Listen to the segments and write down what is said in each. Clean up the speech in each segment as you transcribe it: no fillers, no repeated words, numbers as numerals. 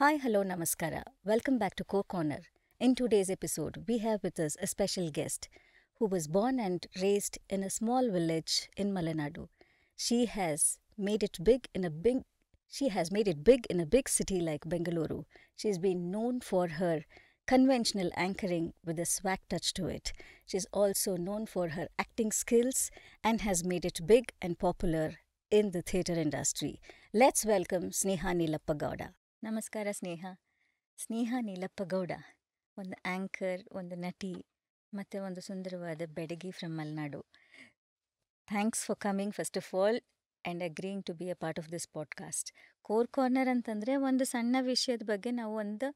Hi, hello, namaskara. Welcome back to Co-Corner. In today's episode, we have with us a special guest who was born and raised in a small village in Malenadu. She has made it big in a big city like Bengaluru. She's been known for her conventional anchoring with a swag touch to it. She's also known for her acting skills and has made it big and popular in the theatre industry. Let's welcome Sneha Nilappa Gowda. ನಮಸ್ಕಾರ ಸ್ನೇಹ ನೀಲಪ್ಪ ಗೌಡ ಒಂದು anchor, ಒಂದು ನಟಿ ಮತ್ತು ಒಂದು ಸುಂದರವಾದ ಬೆಡಗಿ from Malenadu. Thanks for coming first of all and agreeing to be a part of this podcast. Core corner ಅಂತಂದರೆ ಒಂದು ಸಣ್ಣ ವಿಷಯದ ಬಗ್ಗೆ ನಾವು ಒಂದು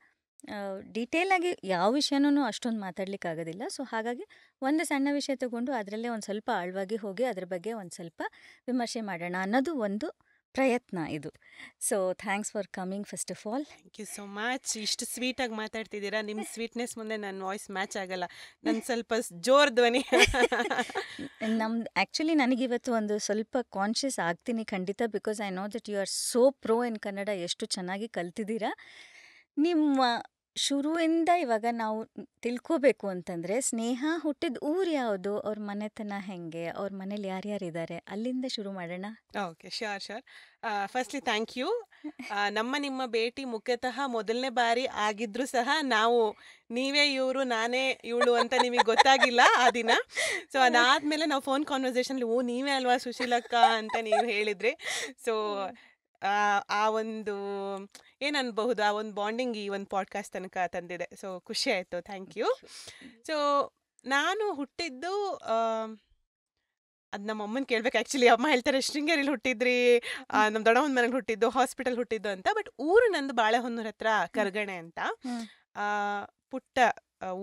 ಡೀಟೇಲಾಗಿ ಯಾವ ವಿಷಯನೂ ಅಷ್ಟೊಂದು ಮಾತಾಡ್ಲಿಕ್ಕಾಗೋದಿಲ್ಲ. ಸೊ ಹಾಗಾಗಿ ಒಂದು ಸಣ್ಣ ವಿಷಯ ತಗೊಂಡು ಅದರಲ್ಲೇ ಒಂದು ಸ್ವಲ್ಪ ಆಳವಾಗಿ ಹೋಗಿ ಅದ್ರ ಬಗ್ಗೆ ಒಂದು ಸ್ವಲ್ಪ ವಿಮರ್ಶೆ ಮಾಡೋಣ ಅನ್ನೋದು ಒಂದು ಪ್ರಯತ್ನ ಇದು. So thanks for coming first of all. Thank you so much. ಇಷ್ಟು ಸ್ವೀಟಾಗಿ ಮಾತಾಡ್ತಿದ್ದೀರಾ. ನಿಮ್ಮ ಸ್ವೀಟ್ನೆಸ್ ಮುಂದೆ ನನ್ನ ವಾಯ್ಸ್ ಮ್ಯಾಚ್ ಆಗಲ್ಲ. ನನ್ನ ಸ್ವಲ್ಪ ಜೋರ್ ಧ್ವನಿ. ನಮ್ದು ಆ್ಯಕ್ಚುಲಿ ನನಗಿವತ್ತು ಒಂದು ಸ್ವಲ್ಪ ಕಾನ್ಷಿಯಸ್ ಆಗ್ತೀನಿ ಖಂಡಿತ, because I know that you are so pro in Kannada. ಎಷ್ಟು ಚೆನ್ನಾಗಿ ಕಲ್ತಿದ್ದೀರಾ. ನಿಮ್ಮ ಶುರುವಿಂದ ಇವಾಗ ನಾವು ತಿಳ್ಕೋಬೇಕು ಅಂತಂದರೆ, ಸ್ನೇಹ ಹುಟ್ಟಿದ ಊರು ಯಾವುದು, ಅವ್ರ ಮನೆತನ ಹೆಂಗೆ, ಅವ್ರ ಮನೇಲಿ ಯಾರ್ಯಾರಿದ್ದಾರೆ, ಅಲ್ಲಿಂದ ಶುರು ಮಾಡೋಣ. Okay, sure. Firstly thank you. ನಿಮ್ಮ ಭೇಟಿ ಮುಖ್ಯತಃ ಮೊದಲನೇ ಬಾರಿ ಆಗಿದ್ರು ಸಹ ನಾವು ನೀವೇ ಇವರು ನಾನೇ ಇವಳು ಅಂತ ನಿಮಗೆ ಗೊತ್ತಾಗಿಲ್ಲ ಆ ದಿನ. ಸೊ ಅದಾದಮೇಲೆ ನಾವು ಫೋನ್ ಕಾನ್ವರ್ಸೇಷನ್ಲಿ ನೀವೇ ಅಲ್ವಾ ಸುಶೀಲಕ್ಕ ಅಂತ ನೀವು ಹೇಳಿದ್ರಿ. ಸೊ ಆ ಒಂದು ಏನನ್ಬಹುದು, ಆ ಒಂದು ಬಾಂಡಿಂಗ್ ಈ ಒಂದು ಪಾಡ್ಕಾಸ್ಟ್ ತನಕ ತಂದಿದೆ. ಸೊ ಖುಷಿ ಆಯಿತು. Thank you. ಸೊ ನಾನು ಹುಟ್ಟಿದ್ದು ಅದು ನಮ್ಮ ಅಮ್ಮನ ಕೇಳ್ಬೇಕು. ಆ್ಯಕ್ಚುಲಿ ಅಮ್ಮ ಹೇಳ್ತಾರೆ ಶೃಂಗೇರಿಲಿ ಹುಟ್ಟಿದ್ರಿ, ನಮ್ಮ ದೊಡ್ಡಮ್ಮನ ಮನೇಲಿ ಹುಟ್ಟಿದ್ದು, ಹಾಸ್ಪಿಟಲ್ ಹುಟ್ಟಿದ್ದು ಅಂತ. ಬಟ್ ಊರು ನಂದು ಬಾಳೆಹೊನ್ನೂರ ಹತ್ರ ಕರ್ಗಣೆ ಅಂತ, ಪುಟ್ಟ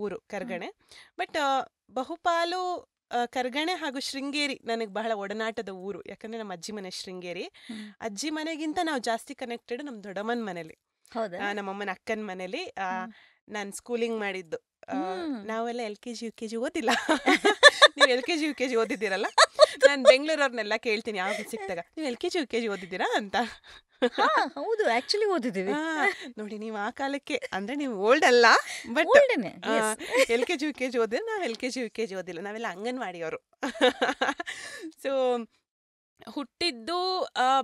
ಊರು ಕರ್ಗಣೆ. ಬಟ್ ಬಹುಪಾಲು ಕರ್ಗಣೆ ಹಾಗೂ ಶೃಂಗೇರಿ ನನಗೆ ಬಹಳ ಒಡನಾಟದ ಊರು. ಯಾಕಂದರೆ ನಮ್ಮ ಅಜ್ಜಿ ಮನೆ ಶೃಂಗೇರಿ. ಅಜ್ಜಿ ಮನೆಗಿಂತ ನಾವು ಜಾಸ್ತಿ ಕನೆಕ್ಟೆಡ್ ನಮ್ಮ ದೊಡ್ಡಮ್ಮನ ಮನೇಲಿ, ನಮ್ಮಮ್ಮನ ಅಕ್ಕನ ಮನೇಲಿ ನಾನು ಸ್ಕೂಲಿಂಗ್ ಮಾಡಿದ್ದು. ನಾವೆಲ್ಲ LKG UKG ಓದಿಲ್ಲ. ನೀವು LKG UKG ಓದಿದ್ದೀರಲ್ಲ. ನಾನು ಬೆಂಗಳೂರವ್ರನ್ನೆಲ್ಲ ಕೇಳ್ತೀನಿ ಯಾವಾಗ ಸಿಕ್ತಾಗ, ನೀವು LKG UKG ಓದಿದ್ದೀರಾ ಅಂತ. ಹೌದು, ಆ್ಯಕ್ಚುಲಿ ಓದಿದ್ದೀವಿ. ನೋಡಿ, ನೀವು ಆ ಕಾಲಕ್ಕೆ ಅಂದರೆ ನೀವು ಓಲ್ಡ್ ಅಲ್ಲ, ಬಟ್ LKG UKG ಓದಿದ್ರೆ ನಾವು LKG UKG ಓದಿಲ್ಲ. ನಾವೆಲ್ಲ ಅಂಗನವಾಡಿಯವರು. ಸೊ ಹುಟ್ಟಿದ್ದು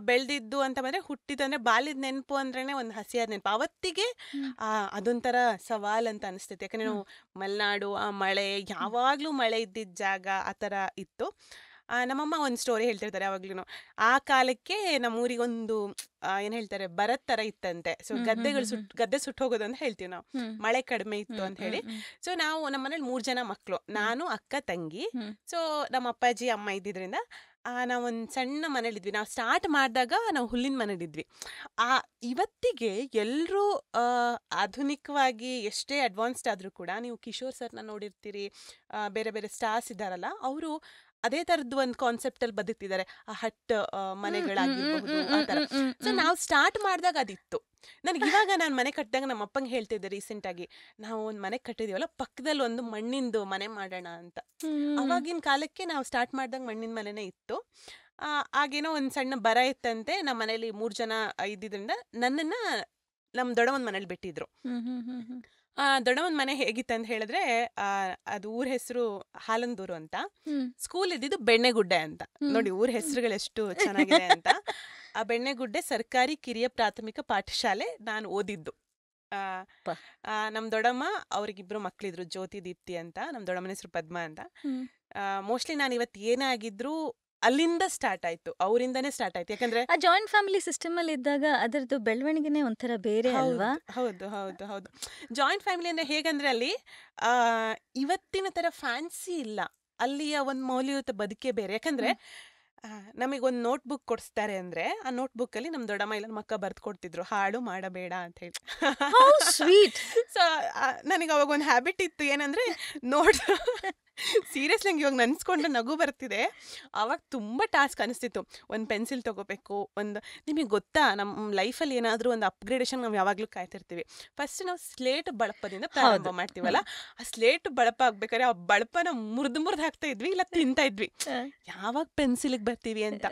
ಬೆಳೆದಿದ್ದು ಅಂತ ಬಂದರೆ, ಹುಟ್ಟಿದಂದರೆ ಬಾಲ್ಯದ ನೆನಪು ಅಂದ್ರೇ ಒಂದು ಹಸಿಯಾದ ನೆನಪು. ಅವತ್ತಿಗೆ ಅದೊಂಥರ ಸವಾಲ್ ಅಂತ ಅನಿಸ್ತೈತೆ. ಯಾಕಂದರೆ ನಾವು ಮಲೆನಾಡು, ಆ ಮಳೆ, ಯಾವಾಗಲೂ ಮಳೆ ಇದ್ದಿದ್ದ ಜಾಗ ಆ ಥರ ಇತ್ತು. ನಮ್ಮಮ್ಮ ಒಂದು ಸ್ಟೋರಿ ಹೇಳ್ತಿರ್ತಾರೆ ಯಾವಾಗ್ಲೂ. ಆ ಕಾಲಕ್ಕೆ ನಮ್ಮೂರಿಗೊಂದು ಏನು ಹೇಳ್ತಾರೆ, ಬರತ್ ಥರ ಇತ್ತಂತೆ. ಸೊ ಗದ್ದೆ ಸುಟ್ಟು ಹೋಗೋದು ಅಂತ ಹೇಳ್ತೀವಿ ನಾವು. ಮಳೆ ಕಡಿಮೆ ಇತ್ತು ಅಂತ ಹೇಳಿ. ಸೊ ನಾವು ನಮ್ಮ ಮನೇಲಿ 3 ಜನ ಮಕ್ಕಳು, ನಾನು, ಅಕ್ಕ, ತಂಗಿ. ಸೊ ನಮ್ಮ ಅಪ್ಪಾಜಿ ಅಮ್ಮ ಇದ್ದಿದ್ದರಿಂದ ನಾವೊಂದು ಸಣ್ಣ ಮನೇಲಿದ್ವಿ. ನಾವು ಸ್ಟಾರ್ಟ್ ಮಾಡಿದಾಗ ನಾವು ಹುಲ್ಲಿನ ಮನೇಲಿದ್ವಿ. ಇವತ್ತಿಗೆ ಎಲ್ಲರೂ ಆಧುನಿಕವಾಗಿ ಎಷ್ಟೇ ಅಡ್ವಾನ್ಸ್ಡ್ ಆದರೂ ಕೂಡ, ನೀವು ಕಿಶೋರ್ ಸರ್ನ ನೋಡಿರ್ತೀರಿ, ಬೇರೆ ಬೇರೆ ಸ್ಟಾರ್ಸ್ ಇದ್ದಾರಲ್ಲ, ಅವರು ಅದೇ ಥರದ್ದು ಒಂದು ಕಾನ್ಸೆಪ್ಟಲ್ಲಿ ಬದುಕ್ತಿದ್ದಾರೆ. ಆ ಹಟ್ ಮನೆಗಳಾಗಿರ್ಬಹುದು ಆ ಥರ. ಸೊ ನಾವು ಸ್ಟಾರ್ಟ್ ಮಾಡಿದಾಗ ಅದಿತ್ತು. ನನಗೆ ಇವಾಗ ನಾನು ಮನೆ ಕಟ್ಟಿದಾಗ ನಮ್ಮ ಅಪ್ಪಂಗೆ ಹೇಳ್ತಿದ್ದೆ ರೀಸೆಂಟಾಗಿ, ನಾವು ಒಂದು ಮನೆ ಕಟ್ಟಿದೀವಲ್ಲ, ಪಕ್ಕದಲ್ಲಿ ಒಂದು ಮಣ್ಣಿಂದು ಮನೆ ಮಾಡೋಣ ಅಂತ. ಅವಾಗಿನ ಕಾಲಕ್ಕೆ ನಾವು ಸ್ಟಾರ್ಟ್ ಮಾಡಿದಾಗ ಮಣ್ಣಿನ ಮನೆನೇ ಇತ್ತು. ಆಗೇನೋ ಒಂದು ಸಣ್ಣ ಬರ ಇತ್ತಂತೆ. ನಮ್ಮ ಮನೇಲಿ 3 ಜನ ಇದ್ದಿದ್ದರಿಂದ ನನ್ನನ್ನು ನಮ್ಮ ದೊಡ್ಡಮ್ಮನ ಮನೇಲಿ ಬಿಟ್ಟಿದ್ರು. ದೊಡ್ಡಮ್ಮನ ಮನೆ ಹೇಗಿತ್ತು ಅಂತ ಹೇಳಿದ್ರೆ, ಅದು ಊರ ಹೆಸರು ಹಾಲಂದೂರು ಅಂತ, ಸ್ಕೂಲ್ ಇದ್ದಿದ್ದು ಬೆಣ್ಣೆಗುಡ್ಡೆ ಅಂತ. ನೋಡಿ ಊರ ಹೆಸರುಗಳೆಷ್ಟು ಚೆನ್ನಾಗಿದೆ ಅಂತ. ಆ ಬೆಣ್ಣೆಗುಡ್ಡೆ ಸರ್ಕಾರಿ ಕಿರಿಯ ಪ್ರಾಥಮಿಕ ಪಾಠಶಾಲೆ ನಾನು ಓದಿದ್ದು. ನಮ್ಮ ದೊಡ್ಡಮ್ಮ, ಅವ್ರಿಗಿಬ್ರು ಮಕ್ಳಿದ್ರು, ಜ್ಯೋತಿ ದೀಪ್ತಿ ಅಂತ. ನಮ್ಮ ದೊಡ್ಡಮ್ಮನ ಹೆಸರು ಪದ್ಮ ಅಂತ. ಮೋಸ್ಟ್ಲಿ ನಾನು ಇವತ್ತು ಏನೇ ಆಗಿದ್ರು ಅಲ್ಲಿಂದ ಸ್ಟಾರ್ಟ್ ಆಯ್ತು, ಅವರಿಂದನೇ ಸ್ಟಾರ್ಟ್ ಆಯ್ತು. ಯಾಕಂದ್ರೆ ಆ ಜಾಯಿಂಟ್ ಫ್ಯಾಮಿಲಿ ಸಿಸ್ಟಮ್ ಅಲ್ಲಿ ಇದ್ದಾಗ ಅದರದ್ದು ಬೆಳವಣಿಗೆನೇ ಒಂಥರ ಬೇರೆ ಅಲ್ವಾ? ಹೌದು. ಜಾಯಿಂಟ್ ಫ್ಯಾಮಿಲಿ ಅಂದ್ರೆ ಹೇಗಂದ್ರೆ ಅಲ್ಲಿ ಇವತ್ತಿನ ತರ ಫ್ಯಾನ್ಸಿ ಇಲ್ಲ. ಅಲ್ಲಿಯ ಒಂದು ಮೌಲ್ಯಯುತ ಬದುಕೆ ಬೇರೆ. ಯಾಕಂದ್ರೆ ನಮಗೊಂದು ನೋಟ್ ಬುಕ್ ಕೊಡಿಸ್ತಾರೆ ಅಂದ್ರೆ, ಆ ನೋಟ್ ಬುಕ್ ಅಲ್ಲಿ ನಮ್ಮ ದೊಡ್ಡಮ್ಮ ಇಲ್ಲ ನಮ್ಮ ಅಕ್ಕ ಬರ್ದು ಕೊಡ್ತಿದ್ರು, ಹಾಳು ಮಾಡಬೇಡ ಅಂತ ಹೇಳಿ. ಸೊ ನನಗೆ ಅವಾಗ ಒಂದು ಹ್ಯಾಬಿಟ್ ಇತ್ತು, ಏನಂದ್ರೆ ಸೀರಿಯಸ್ಲಿ ನಂಗೆ ಇವಾಗ ನೆನ್ಸ್ಕೊಂಡ್ರೆ ನಗು ಬರ್ತಿದೆ. ಆವಾಗ ತುಂಬ ಟಾಸ್ಕ್ ಅನಿಸ್ತಿತ್ತು. ಒಂದು ಪೆನ್ಸಿಲ್ ತೊಗೋಬೇಕು, ನಿಮಗೆ ಗೊತ್ತಾ, ನಮ್ಮ ಲೈಫಲ್ಲಿ ಏನಾದರೂ ಒಂದು ಅಪ್ಗ್ರೇಡೇಷನ್ ನಾವು ಯಾವಾಗಲೂ ಕಾಯ್ತಿರ್ತೀವಿ. ಫಸ್ಟ್ ನಾವು ಸ್ಲೇಟ್ ಬಳಪದಿಂದ ಪ್ರಾರಂಭ ಮಾಡ್ತೀವಲ್ಲ, ಆ ಸ್ಲೇಟ್ ಬಳಪ ಆಗ್ಬೇಕಾದ್ರೆ ಆ ಬಳಪನ ಮುರಿದು ಹಾಕ್ತಾ ಇದ್ವಿ, ಇಲ್ಲ ತಿಂತಾ ಇದ್ವಿ. ಯಾವಾಗ ಪೆನ್ಸಿಲಿಗೆ ಬರ್ತೀವಿ ಅಂತ.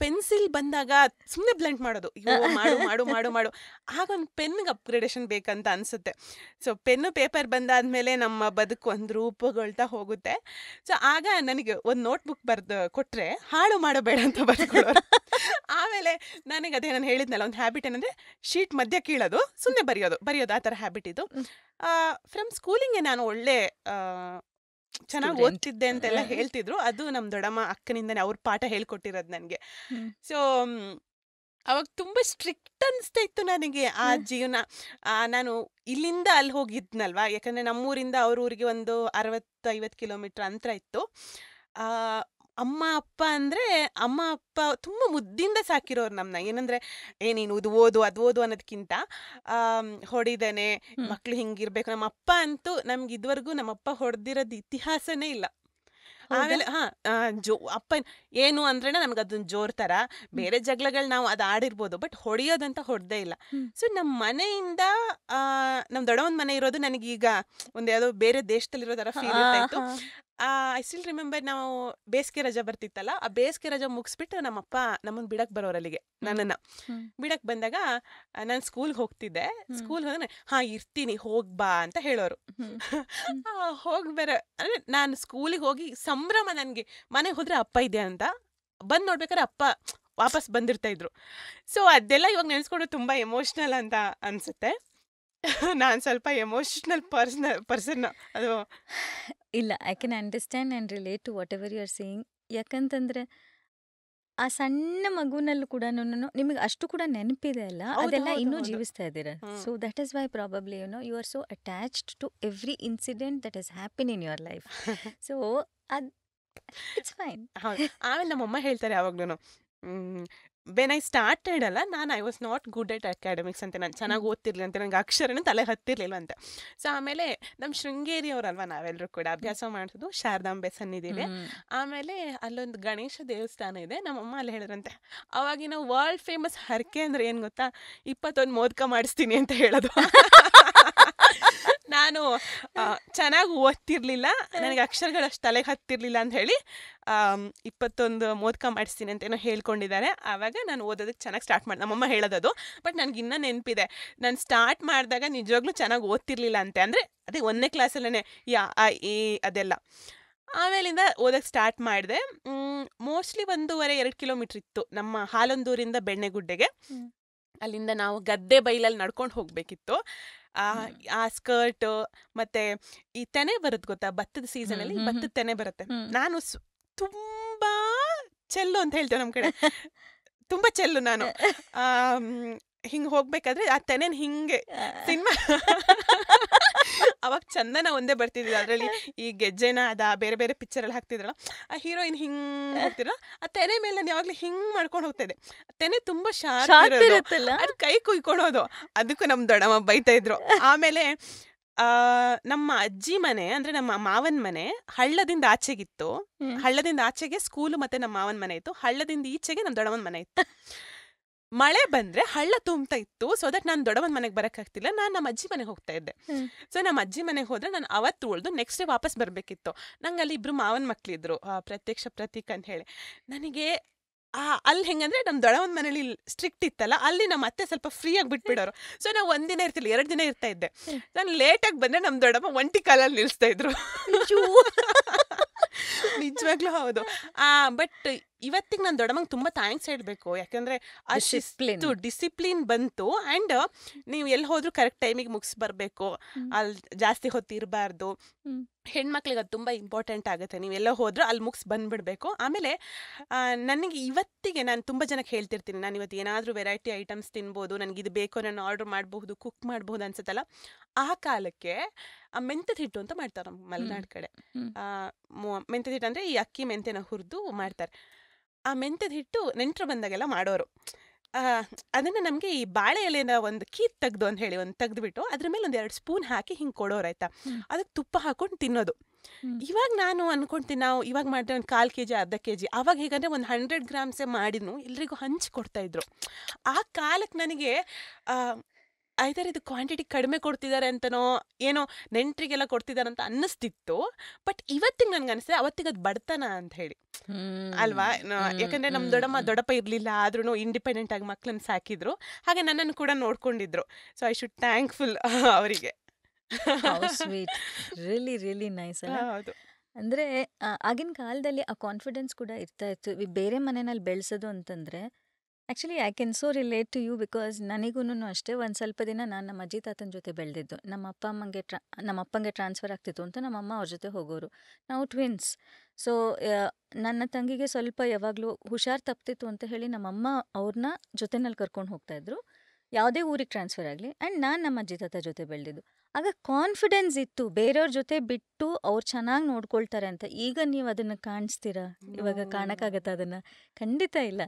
ಪೆನ್ಸಿಲ್ ಬಂದಾಗ ಸುಮ್ಮನೆ ಬ್ಲೆಂಡ್ ಮಾಡೋದು, ಅಯ್ಯೋ ಮಾಡು ಮಾಡು ಮಾಡು ಮಾಡು, ಆಗ ಒಂದು ಪೆನ್ಗೆ ಅಪ್ಗ್ರೇಡೇಷನ್ ಬೇಕಂತ ಅನ್ಸುತ್ತೆ. ಸೊ ಪೆನ್ನು ಪೇಪರ್ ಬಂದಾದ್ಮೇಲೆ ನಮ್ಮ ಬದುಕು ಒಂದು ರೂಪುಗೊಳ್ತಾ ಹೋಗುತ್ತೆ. ಸೊ ಆಗ ನನಗೆ ಒಂದು ನೋಟ್ಬುಕ್ ಕೊಟ್ರೆ ಹಾಳು ಮಾಡಬೇಡ ಅಂತ ಬರ್ಕೊಳ್ಳೋರು. ಆಮೇಲೆ ನನಗೆ ಅದೇ ನಾನು ಹೇಳಿದ್ನಲ್ಲ, ಒಂದು ಹ್ಯಾಬಿಟ್ ಏನಂದ್ರೆ ಶೀಟ್ ಮಧ್ಯ ಕೀಳೋದು, ಸುಮ್ಮನೆ ಬರೆಯೋದು ಆ ಥರ ಹ್ಯಾಬಿಟ್ ಇದು. ಫ್ರಮ್ ಸ್ಕೂಲಿಂಗೆ ನಾನು ಒಳ್ಳೆ ಚೆನ್ನಾಗಿ ಓದ್ತಿದ್ದೆ ಅಂತೆಲ್ಲ ಹೇಳ್ತಿದ್ರು. ಅದು ನಮ್ಮ ದೊಡ್ಡಮ್ಮ ಅಕ್ಕನಿಂದನೇ ಅವ್ರ ಪಾಠ ಹೇಳ್ಕೊಟ್ಟಿರೋದು ನನಗೆ. ಸೊ ಅವಾಗ ತುಂಬಾ ಸ್ಟ್ರಿಕ್ಟ್ ಅನಿಸ್ತಾ ಇತ್ತು ನನಗೆ ಆ ಜೀವನ. ನಾನು ಇಲ್ಲಿಂದ ಅಲ್ಲಿ ಹೋಗಿದ್ನಲ್ವಾ, ಯಾಕಂದ್ರೆ ನಮ್ಮೂರಿಂದ ಅವ್ರ ಊರಿಗೆ ಒಂದು 60-50 ಕಿಲೋಮೀಟರ್ ಅಂತರ ಇತ್ತು. ಅಮ್ಮ ಅಪ್ಪ ತುಂಬ ಮುದ್ದಿಂದ ಸಾಕಿರೋರು ನಮ್ಮನ್ನ. ಏನಂದ್ರೆ ನೀನು ಇದು ಓದು ಅದು ಓದು ಅನ್ನೋದಕ್ಕಿಂತ ಹೊಡಿದೇನೆ ಮಕ್ಳು ಹಿಂಗಿರ್ಬೇಕು. ನಮ್ಮ ಅಪ್ಪ ಅಂತೂ ನಮ್ಗೆ ಇದುವರೆಗೂ ನಮ್ಮಪ್ಪ ಹೊಡೆದಿರೋದು ಇತಿಹಾಸನೇ ಇಲ್ಲ. ಆಮೇಲೆ ಅಪ್ಪ ಏನು ಅಂದ್ರೆ ನಮ್ಗೆ ಅದನ್ನ ಜೋರ್ ತರ ಬೇರೆ ಜಗಳಗಳು ನಾವು ಅದು ಆಡಿರ್ಬೋದು, ಬಟ್ ಹೊಡೆಯೋದಂತ ಹೊಡೆದೇ ಇಲ್ಲ. ಸೊ ನಮ್ಮ ಮನೆಯಿಂದ ನಮ್ ದೊಡ್ಡವನ್ ಮನೆ ಇರೋದು ನನಗೀಗ ಒಂದ್ ಯಾವ್ದೋ ಬೇರೆ ದೇಶದಲ್ಲಿರೋ ತರ ಫೀಲ್ ಇರ್ತಾಯಿತ್ತು. ಐ ಸ್ಟಿಲ್ ರಿಮೆಂಬರ್, ನಾವು ಬೇಸಿಗೆ ರಜಾ ಬರ್ತಿತ್ತಲ್ಲ, ಆ ಬೇಸಿಗೆ ರಜಾ ಮುಗಿಸ್ಬಿಟ್ಟು ನಮ್ಮಪ್ಪ ನಮ್ಮನ್ನ ಬಿಡಕ್ ಬರೋರು ಅಲ್ಲಿಗೆ. ನನ್ನನ್ನ ಬಿಡಕ್ ಬಂದಾಗ ನಾನು ಸ್ಕೂಲ್ಗೆ ಹೋಗ್ತಿದ್ದೆ. ಸ್ಕೂಲ್ ಹೋದ್ರೆ ಇರ್ತೀನಿ ಹೋಗ್ಬಾ ಅಂತ ಹೇಳೋರು. ಹೋಗ್ಬರ ಅಂದ್ರೆ ನಾನು ಸ್ಕೂಲಿಗೆ ಹೋಗಿ ಸಂಭ್ರಮ ನನ್ಗೆ. ಮನೆಗೆ ಹೋದ್ರೆ ಅಪ್ಪ ಇದೆ ಅಂತ, ಬಂದ್ ನೋಡ್ಬೇಕಾದ್ರೆ ಅಪ್ಪ ವಾಪಸ್ ಬಂದಿರ್ತಾ ಇದ್ರು. ಸೊ ಅದೆಲ್ಲ ಇವಾಗ ನೆನ್ಸ್ಕೊಂಡು ತುಂಬಾ ಎಮೋಷ್ನಲ್ ಅಂತ ಅನ್ಸುತ್ತೆ. ನಾನು ಸ್ವಲ್ಪ ಎಮೋಷನಲ್ ಪರ್ಸನ್. ಅದು ಇಲ್ಲ, I can understand and relate to whatever you are saying. ಯಾಕಂತಂದ್ರೆ ಆ ಸಣ್ಣ ಮಗುನಲ್ಲೂ ಕೂಡ ನಿಮಗೆ ಅಷ್ಟು ಕೂಡ ನೆನಪಿದೆ ಅಲ್ಲ, ಅದೆಲ್ಲ ಇನ್ನೂ ಜೀವಿಸ್ತಾ ಇದ್ದೀರಾ. So that is why probably you are so attached to every incident that is happen in your life. So it's fine. ಆಮೇಲೆ ನಮ್ಮಮ್ಮ ಹೇಳ್ತಾರೆ ಯಾವಾಗ್ಲೂ, ವೆನ್ ಐ ಸ್ಟಾರ್ಟೆಡ್ ಅಲ್ಲ, I was not good at academics ಅಂತ. ನಾನು ಚೆನ್ನಾಗಿ ಓದ್ತಿರ್ಲಿಲ್ಲ ಅಂತ, ನನಗೆ ಅಕ್ಷರನೇ ತಲೆ ಹತ್ತಿರ್ಲಿಲ್ಲ ಅಂತ. ಸೊ ಆಮೇಲೆ ನಮ್ಮ ಶೃಂಗೇರಿ ಅವರಲ್ವಾ ನಾವೆಲ್ಲರೂ ಕೂಡ ಅಭ್ಯಾಸ ಮಾಡಿಸೋದು ಶಾರದಾಂಬೆ ಸನ್ನಿಧಿಲಿ. ಆಮೇಲೆ ಅಲ್ಲೊಂದು ಗಣೇಶ ದೇವಸ್ಥಾನ ಇದೆ. ನಮ್ಮಮ್ಮ ಅಲ್ಲಿ ಹೇಳಿದ್ರಂತೆ, ಅವಾಗಿನ ವರ್ಲ್ಡ್ ಫೇಮಸ್ ಹರಕೆ ಅಂದ್ರೆ ಏನು ಗೊತ್ತಾ, 21 ಮೋದಕ ಮಾಡಿಸ್ತೀನಿ ಅಂತ ಹೇಳೋದು. ನಾನು ಚೆನ್ನಾಗಿ ಓದ್ತಿರ್ಲಿಲ್ಲ, ನನಗೆ ಅಕ್ಷರಗಳಷ್ಟು ತಲೆಗೆ ಹತ್ತಿರ್ಲಿಲ್ಲ ಅಂತ ಹೇಳಿ 21 ಮೋದಕ ಮಾಡಿಸ್ತೀನಿ ಅಂತ ಏನೋ ಹೇಳ್ಕೊಂಡಿದ್ದಾರೆ. ಆವಾಗ ನಾನು ಓದೋದಕ್ಕೆ ಚೆನ್ನಾಗಿ ಸ್ಟಾರ್ಟ್ ಮಾಡಿ ನಮ್ಮಮ್ಮ ಹೇಳೋದದು. ಬಟ್ ನನಗೆ ಇನ್ನೂ ನೆನಪಿದೆ, ನಾನು ಸ್ಟಾರ್ಟ್ ಮಾಡಿದಾಗ ನಿಜವಾಗ್ಲೂ ಚೆನ್ನಾಗಿ ಓದ್ತಿರ್ಲಿಲ್ಲ ಅಂತೆ. ಅಂದರೆ ಅದೇ 1ನೇ ಕ್ಲಾಸಲ್ಲೇ ಅದೆಲ್ಲ. ಆಮೇಲಿಂದ ಓದಕ್ಕೆ ಸ್ಟಾರ್ಟ್ ಮಾಡಿದೆ. ಮೋಸ್ಟ್ಲಿ 1.5-2 ಕಿಲೋಮೀಟ್ರ್ ಇತ್ತು ನಮ್ಮ ಹಾಲೊಂದೂರಿಂದ ಬೆಣ್ಣೆಗುಡ್ಡೆಗೆ. ಅಲ್ಲಿಂದ ನಾವು ಗದ್ದೆ ಬೈಲಲ್ಲಿ ನಡ್ಕೊಂಡು ಹೋಗ್ಬೇಕಿತ್ತು. ಆ ಸ್ಕರ್ಟ್ ಮತ್ತೆ ಈ ತೆನೆ ಬರುತ್ತೆ ಗೊತ್ತಾ, ಭತ್ತದ ಸೀಸನಲ್ಲಿ ಭತ್ತದ ತೆನೆ ಬರುತ್ತೆ. ನಾನು ತುಂಬಾ ಚೆಲ್ಲು ಅಂತ ಹೇಳ್ತೇವೆ ನಮ್ಮ ಕಡೆ, ತುಂಬಾ ಚೆಲ್ಲು ನಾನು. ಹಿಂಗೆ ಹೋಗ್ಬೇಕಾದ್ರೆ ಆ ತೆನೆನ ಹಿಂಗೆ ಸಿನಿಮಾ ಅವಾಗ ಚಂದನ ಒಂದೇ ಬರ್ತಿದ್ದಿಲ್ಲ, ಅದರಲ್ಲಿ ಈ ಗೆಜ್ಜೆನ ಬೇರೆ ಬೇರೆ ಪಿಕ್ಚರಲ್ಲಿ ಹಾಕ್ತಿದ್ರಲ್ಲ, ಆ ಹೀರೋಯಿನ್ ಹಿಂಗೆ ಹೋಗ್ತಿರಲ್ಲ, ಆ ತೆನೆ ಮೇಲೆ ನಾನು ಯಾವಾಗಲೂ ಹಿಂಗೆ ಮಾಡ್ಕೊಂಡು ಹೋಗ್ತಾ ಇದ್ದೆ. ತೆನೆ ತುಂಬಾ ಶಾರ್ಪ್ ಇರುತ್ತಲ್ಲ, ಅದು ಕೈ ಕುಯ್ಕೊಳೋದು. ಅದಕ್ಕೂ ನಮ್ಮ ದೊಡ್ಡಮ್ಮ ಬೈತಾ ಇದ್ರು. ಆಮೇಲೆ ನಮ್ಮ ಅಜ್ಜಿ ಮನೆ ಅಂದ್ರೆ ನಮ್ಮ ಮಾವನ ಮನೆ ಹಳ್ಳದಿಂದ ಆಚೆಗಿತ್ತು. ಹಳ್ಳದಿಂದ ಆಚೆಗೆ ಸ್ಕೂಲು ಮತ್ತೆ ನಮ್ಮ ಮಾವನ ಮನೆ ಇತ್ತು. ಹಳ್ಳದಿಂದ ಈಚೆಗೆ ನಮ್ಮ ದೊಡ್ಡಮ್ಮನ ಮನೆ ಇತ್ತು. ಮಳೆ ಬಂದ್ರೆ ಹಳ್ಳ ತುಂಬ್ತಾ ಇತ್ತು. ಸೊ ದಟ್ ನಾನು ದೊಡ್ಡವನ್ ಮನೆಗೆ ಬರಕ್ಕಾಗ್ತಿಲ್ಲ, ನಾನು ನಮ್ಮ ಅಜ್ಜಿ ಮನೆಗೆ ಹೋಗ್ತಾ ಇದ್ದೆ. ಸೊ ನಮ್ಮ ಅಜ್ಜಿ ಮನೆಗೆ ಹೋದ್ರೆ ನಾನು ಅವತ್ತು ಉಳ್ದು ನೆಕ್ಸ್ಟ್ ಡೇ ವಾಪಸ್ ಬರ್ಬೇಕಿತ್ತು. ನಂಗೆ ಅಲ್ಲಿ 2 ಮಾವನ ಮಕ್ಳಿದ್ರು, ಪ್ರತ್ಯಕ್ಷ ಪ್ರತೀಕ್ ಅಂತ ಹೇಳಿ. ನನಗೆ ಅಲ್ಲಿ ಹೆಂಗಂದ್ರೆ ನಮ್ಮ ದೊಡ್ಡವನ ಮನೇಲಿ ಸ್ಟ್ರಿಕ್ಟ್ ಇತ್ತಲ್ಲ, ಅಲ್ಲಿ ನಮ್ಮ ಅತ್ತೆ ಸ್ವಲ್ಪ ಫ್ರೀ ಆಗಿ ಬಿಟ್ಬಿಡೋರು. ಸೊ ನಾವು 1 ದಿನ ಇರ್ತಿಲ್ಲ, 2 ದಿನ ಇರ್ತಾ ಇದ್ದೆ. ನಾನು ಲೇಟಾಗಿ ಬಂದ್ರೆ ನಮ್ಮ ದೊಡ್ಡಮ್ಮ ಒಂಟಿ ಕಾಲಲ್ಲಿ ನಿಲ್ಲಿಸ್ತಾ ಇದ್ರು. ನಿಜವಾಗ್ಲೂ ಹೌದು. ಬಟ್ ಇವತ್ತಿಗೆ ನಾನು ದೊಡ್ಡಮ್ಮಂಗೆ ತುಂಬ ಥ್ಯಾಂಕ್ಸ್ ಹೇಳಬೇಕು. ಯಾಕಂದರೆ ಅಷ್ಟು ಡಿಸಿಪ್ಲಿನ್ ಬಂತು. ಆ್ಯಂಡ್ ನೀವು ಎಲ್ಲಿ ಹೋದ್ರೂ ಕರೆಕ್ಟ್ ಟೈಮಿಗೆ ಮುಗಿಸ್ ಬರಬೇಕು, ಅಲ್ಲಿ ಜಾಸ್ತಿ ಹೊತ್ತು ಇರಬಾರ್ದು. ಹೆಣ್ಮಕ್ಳಿಗೆ ಅದು ತುಂಬ ಇಂಪಾರ್ಟೆಂಟ್ ಆಗುತ್ತೆ. ನೀವೆಲ್ಲ ಹೋದ್ರೂ ಅಲ್ಲಿ ಮುಗಿಸ್ ಬಂದುಬಿಡಬೇಕು. ಆಮೇಲೆ ನನಗೆ ಇವತ್ತಿಗೆ ನಾನು ತುಂಬ ಜನಕ್ಕೆ ಹೇಳ್ತಿರ್ತೀನಿ, ನಾನು ಇವತ್ತು ಏನಾದರೂ ವೆರೈಟಿ ಐಟಮ್ಸ್ ತಿನ್ಬೋದು, ನನಗಿದು ಬೇಕು, ನಾನು ಆರ್ಡ್ರ್ ಮಾಡಬಹುದು, ಕುಕ್ ಮಾಡಬಹುದು ಅನ್ಸುತ್ತಲ್ಲ. ಆ ಕಾಲಕ್ಕೆ ಮೆಂತ್ಯದ ಹಿಟ್ಟು ಅಂತ ಮಾಡ್ತಾರೆ ನಮ್ಮ ಮಲೆನಾಡು ಕಡೆ. ಮೆಂತ್ಯದ ಹಿಟ್ಟು ಅಂದರೆ ಈ ಅಕ್ಕಿ ಮೆಂತ್ಯನ ಹುರಿದು ಮಾಡ್ತಾರೆ. ಆ ಮೆಂತ್ಯದ ಹಿಟ್ಟು ನೆಂಟರು ಬಂದಾಗೆಲ್ಲ ಮಾಡೋರು. ಅದನ್ನು ನಮಗೆ ಈ ಬಾಳೆ ಎಲೆನ ಒಂದು ಕೀತ್ ತೆಗ್ದು ಅಂತ ಹೇಳಿ ಒಂದು ತೆಗೆದುಬಿಟ್ಟು ಅದ್ರ ಮೇಲೆ 1-2 ಸ್ಪೂನ್ ಹಾಕಿ ಹಿಂಗೆ ಕೊಡೋರು ಆಯ್ತಾ. ಅದಕ್ಕೆ ತುಪ್ಪ ಹಾಕೊಂಡು ತಿನ್ನೋದು. ಇವಾಗ ನಾನು ಅನ್ಕೊಂತೀನಿ, ನಾವು ಇವಾಗ ಮಾಡಿದ್ರೆ ಒಂದು 1/4 kg 1/2 kg, ಆವಾಗ ಹೇಗಂದ್ರೆ ಒಂದು 100 ಗ್ರಾಮ್ಸೇ ಮಾಡಿದ್ನು ಎಲ್ರಿಗೂ ಹಂಚ್ಕೊಡ್ತಾ ಇದ್ರು. ಆ ಕಾಲಕ್ಕೆ ನನಗೆ ಐದರ್ ಇದು ಕ್ವಾಂಟಿಟಿ ಕಡಿಮೆ ಕೊಡ್ತಿದ್ದಾರೆ ಅಂತನೋ ಏನೋ ನೆಂಟ್ರಿಗೆಲ್ಲ ಕೊಡ್ತಿದ್ದಾರೆ ಅಂತ ಅನ್ನಿಸ್ತಿತ್ತು. ಬಟ್ ಇವತ್ತಿಗೆ ನನ್ಗೆ ಅನಿಸ್ತದೆ ಅವತ್ತಿಗೆ ಅದು ಬಡತನ ಅಂತ ಹೇಳಿ ಅಲ್ವಾ. ಯಾಕಂದ್ರೆ ನಮ್ಮ ದೊಡ್ಡಪ್ಪ ಇರಲಿಲ್ಲ, ಆದ್ರೂ ಇಂಡಿಪೆಂಡೆಂಟ್ ಆಗಿ ಮಕ್ಳನ್ನ ಸಾಕಿದ್ರು, ಹಾಗೆ ನನ್ನನ್ನು ಕೂಡ ನೋಡ್ಕೊಂಡಿದ್ರು. ಸೊ ಐ ಶುಡ್ ಥ್ಯಾಂಕ್ಫುಲ್ ಅವರಿಗೆ. ಸ್ವೀಟ್, ರಿಯಲಿ ರಿಯಲಿ ನೈಸ್ ಅಲ್ಲ. ಹೌದು. ಅಂದರೆ ಆಗಿನ ಕಾಲದಲ್ಲಿ ಆ ಕಾನ್ಫಿಡೆನ್ಸ್ ಕೂಡ ಇರ್ತಾ ಇತ್ತು. ಬೇರೆ ಮನೆಯಲ್ಲಿ ಬೆಳೆಸೋದು ಅಂತಂದರೆ actually I can so relate to you, because ನನಗೂ ಅಷ್ಟೇ ಒಂದು ಸ್ವಲ್ಪ ದಿನ ನಾನು ನಮ್ಮ ಅಜ್ಜಿ ತಾತನ ಜೊತೆ ಬೆಳೆದಿದ್ದು. ನಮ್ಮ ಅಪ್ಪಂಗೆ ಟ್ರಾನ್ಸ್ಫರ್ ಆಗ್ತಿತ್ತು ಅಂತ ನಮ್ಮಮ್ಮ ಅವ್ರ ಜೊತೆ ಹೋಗೋರು. ನಾವು ಟ್ವಿನ್ಸ್. ಸೊ ನನ್ನ ತಂಗಿಗೆ ಸ್ವಲ್ಪ ಯಾವಾಗಲೂ ಹುಷಾರು ತಪ್ತಿತ್ತು ಅಂತ ಹೇಳಿ ನಮ್ಮಮ್ಮ ಅವ್ರನ್ನ ಜೊತೆನಲ್ಲಿ ಕರ್ಕೊಂಡು ಹೋಗ್ತಾಯಿದ್ರು, ಯಾವುದೇ ಊರಿಗೆ ಟ್ರಾನ್ಸ್ಫರ್ ಆಗಲಿ. ಆ್ಯಂಡ್ ನಾನು ನಮ್ಮ ಅಜ್ಜಿ ತಾತ ಜೊತೆ ಬೆಳೆದಿದ್ದು. ಆಗ ಕಾನ್ಫಿಡೆನ್ಸ್ ಇತ್ತು ಬೇರೆಯವ್ರ ಜೊತೆ ಬಿಟ್ಟು ಅವ್ರು ಚೆನ್ನಾಗಿ ನೋಡ್ಕೊಳ್ತಾರೆ ಅಂತ. ಈಗ ನೀವು ಅದನ್ನು ಕಾಣಿಸ್ತೀರಾ? ಇವಾಗ ಕಾಣಕ್ಕಾಗತ್ತ ಅದನ್ನ? ಖಂಡಿತ ಇಲ್ಲ.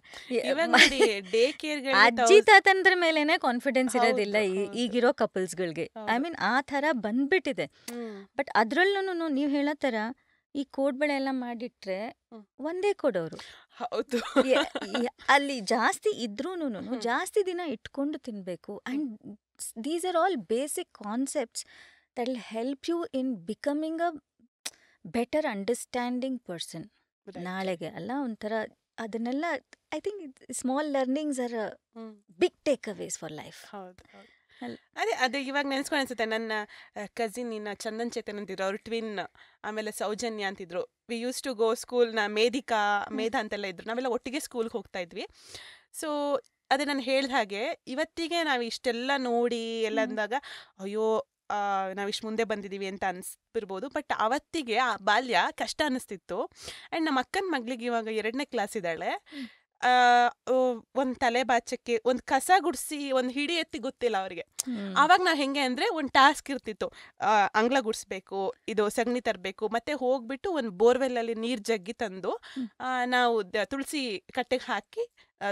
ಅಜ್ಜಿ ತಾತಂದ್ರ ಮೇಲೇನೆ ಕಾನ್ಫಿಡೆನ್ಸ್ ಇರೋದಿಲ್ಲ ಈಗಿರೋ ಕಪಲ್ಸ್ಗಳಿಗೆ. ಐ ಮೀನ್ ಆ ಥರ ಬಂದ್ಬಿಟ್ಟಿದೆ. ಬಟ್ ಅದ್ರಲ್ಲೂ ನೀವು ಹೇಳೋ ಥರ ಈ ಕೋಡ್ಬಳೆ ಎಲ್ಲ ಮಾಡಿಟ್ರೆ ಒಂದೇ ಕೊಡೋರು. ಹೌದು. ಅಲ್ಲಿ ಜಾಸ್ತಿ ಇದ್ರೂನು ಜಾಸ್ತಿ ದಿನ ಇಟ್ಕೊಂಡು ತಿನ್ಬೇಕು. And these are all basic concepts that will help you in becoming a better understanding person ನಾಳೆಗೆ ಅಲ್ಲ. ಒಂಥರ ಅದನ್ನೆಲ್ಲ I think small learnings are big takeaways for life. ಅದೇ ಇವಾಗ ನೆನೆಸ್ಕೊಂಡು ಅನ್ಸುತ್ತೆ. ನನ್ನ ಕಸಿನ್ ಇನ್ನ ಚಂದನ್ ಚೇತನ್ ಅಂತಿದ್ರು, ಅವ್ರು ಟ್ವಿನ್. ಆಮೇಲೆ ಸೌಜನ್ಯ ಅಂತಿದ್ರು. We use to go school. Medha ಅಂತೆಲ್ಲ ಇದ್ರು. ನಾವೆಲ್ಲ ಒಟ್ಟಿಗೆ ಸ್ಕೂಲ್ಗೆ ಹೋಗ್ತಾ ಇದ್ವಿ. ಸೊ ಅದೇ ನಾನು ಹೇಳ್ದ ಹಾಗೆ ಇವತ್ತಿಗೆ ನಾವು ಇಷ್ಟೆಲ್ಲ ನೋಡಿ ಎಲ್ಲ ಅಂದಾಗ ಅಯ್ಯೋ ನಾವಿಷ್ಟು ಮುಂದೆ ಬಂದಿದ್ದೀವಿ ಅಂತ ಅನಿಸ್ಬಿರ್ಬೋದು. ಬಟ್ ಅವತ್ತಿಗೆ ಆ ಬಾಲ್ಯ ಕಷ್ಟ ಅನ್ನಿಸ್ತಿತ್ತು. ಆ್ಯಂಡ್ ನಮ್ಮ ಅಕ್ಕನ ಮಗಳಿಗೆ ಇವಾಗ 2ನೇ ಕ್ಲಾಸ್ ಇದ್ದಾಳೆ. ಒಂದು ತಲೆ ಬಾಚಕ್ಕೆ ಒಂದು ಕಸ ಗುಡಿಸಿ ಒಂದು ಹಿಡಿ ಎತ್ತಿ ಗೊತ್ತಿಲ್ಲ ಅವ್ರಿಗೆ. ಆವಾಗ ನಾವು ಹೆಂಗೆ ಅಂದರೆ ಒಂದು ಟಾಸ್ಕ್ ಇರ್ತಿತ್ತು. ಅಂಗ್ಲ ಗುಡಿಸ್ಬೇಕು, ಇದು ಸಗಣಿ ತರಬೇಕು, ಮತ್ತೆ ಹೋಗ್ಬಿಟ್ಟು ಒಂದು ಬೋರ್ವೆಲ್ಲಲ್ಲಿ ನೀರು ಜಗ್ಗಿ ತಂದು ನಾವು ತುಳಸಿ ಕಟ್ಟೆಗೆ ಹಾಕಿ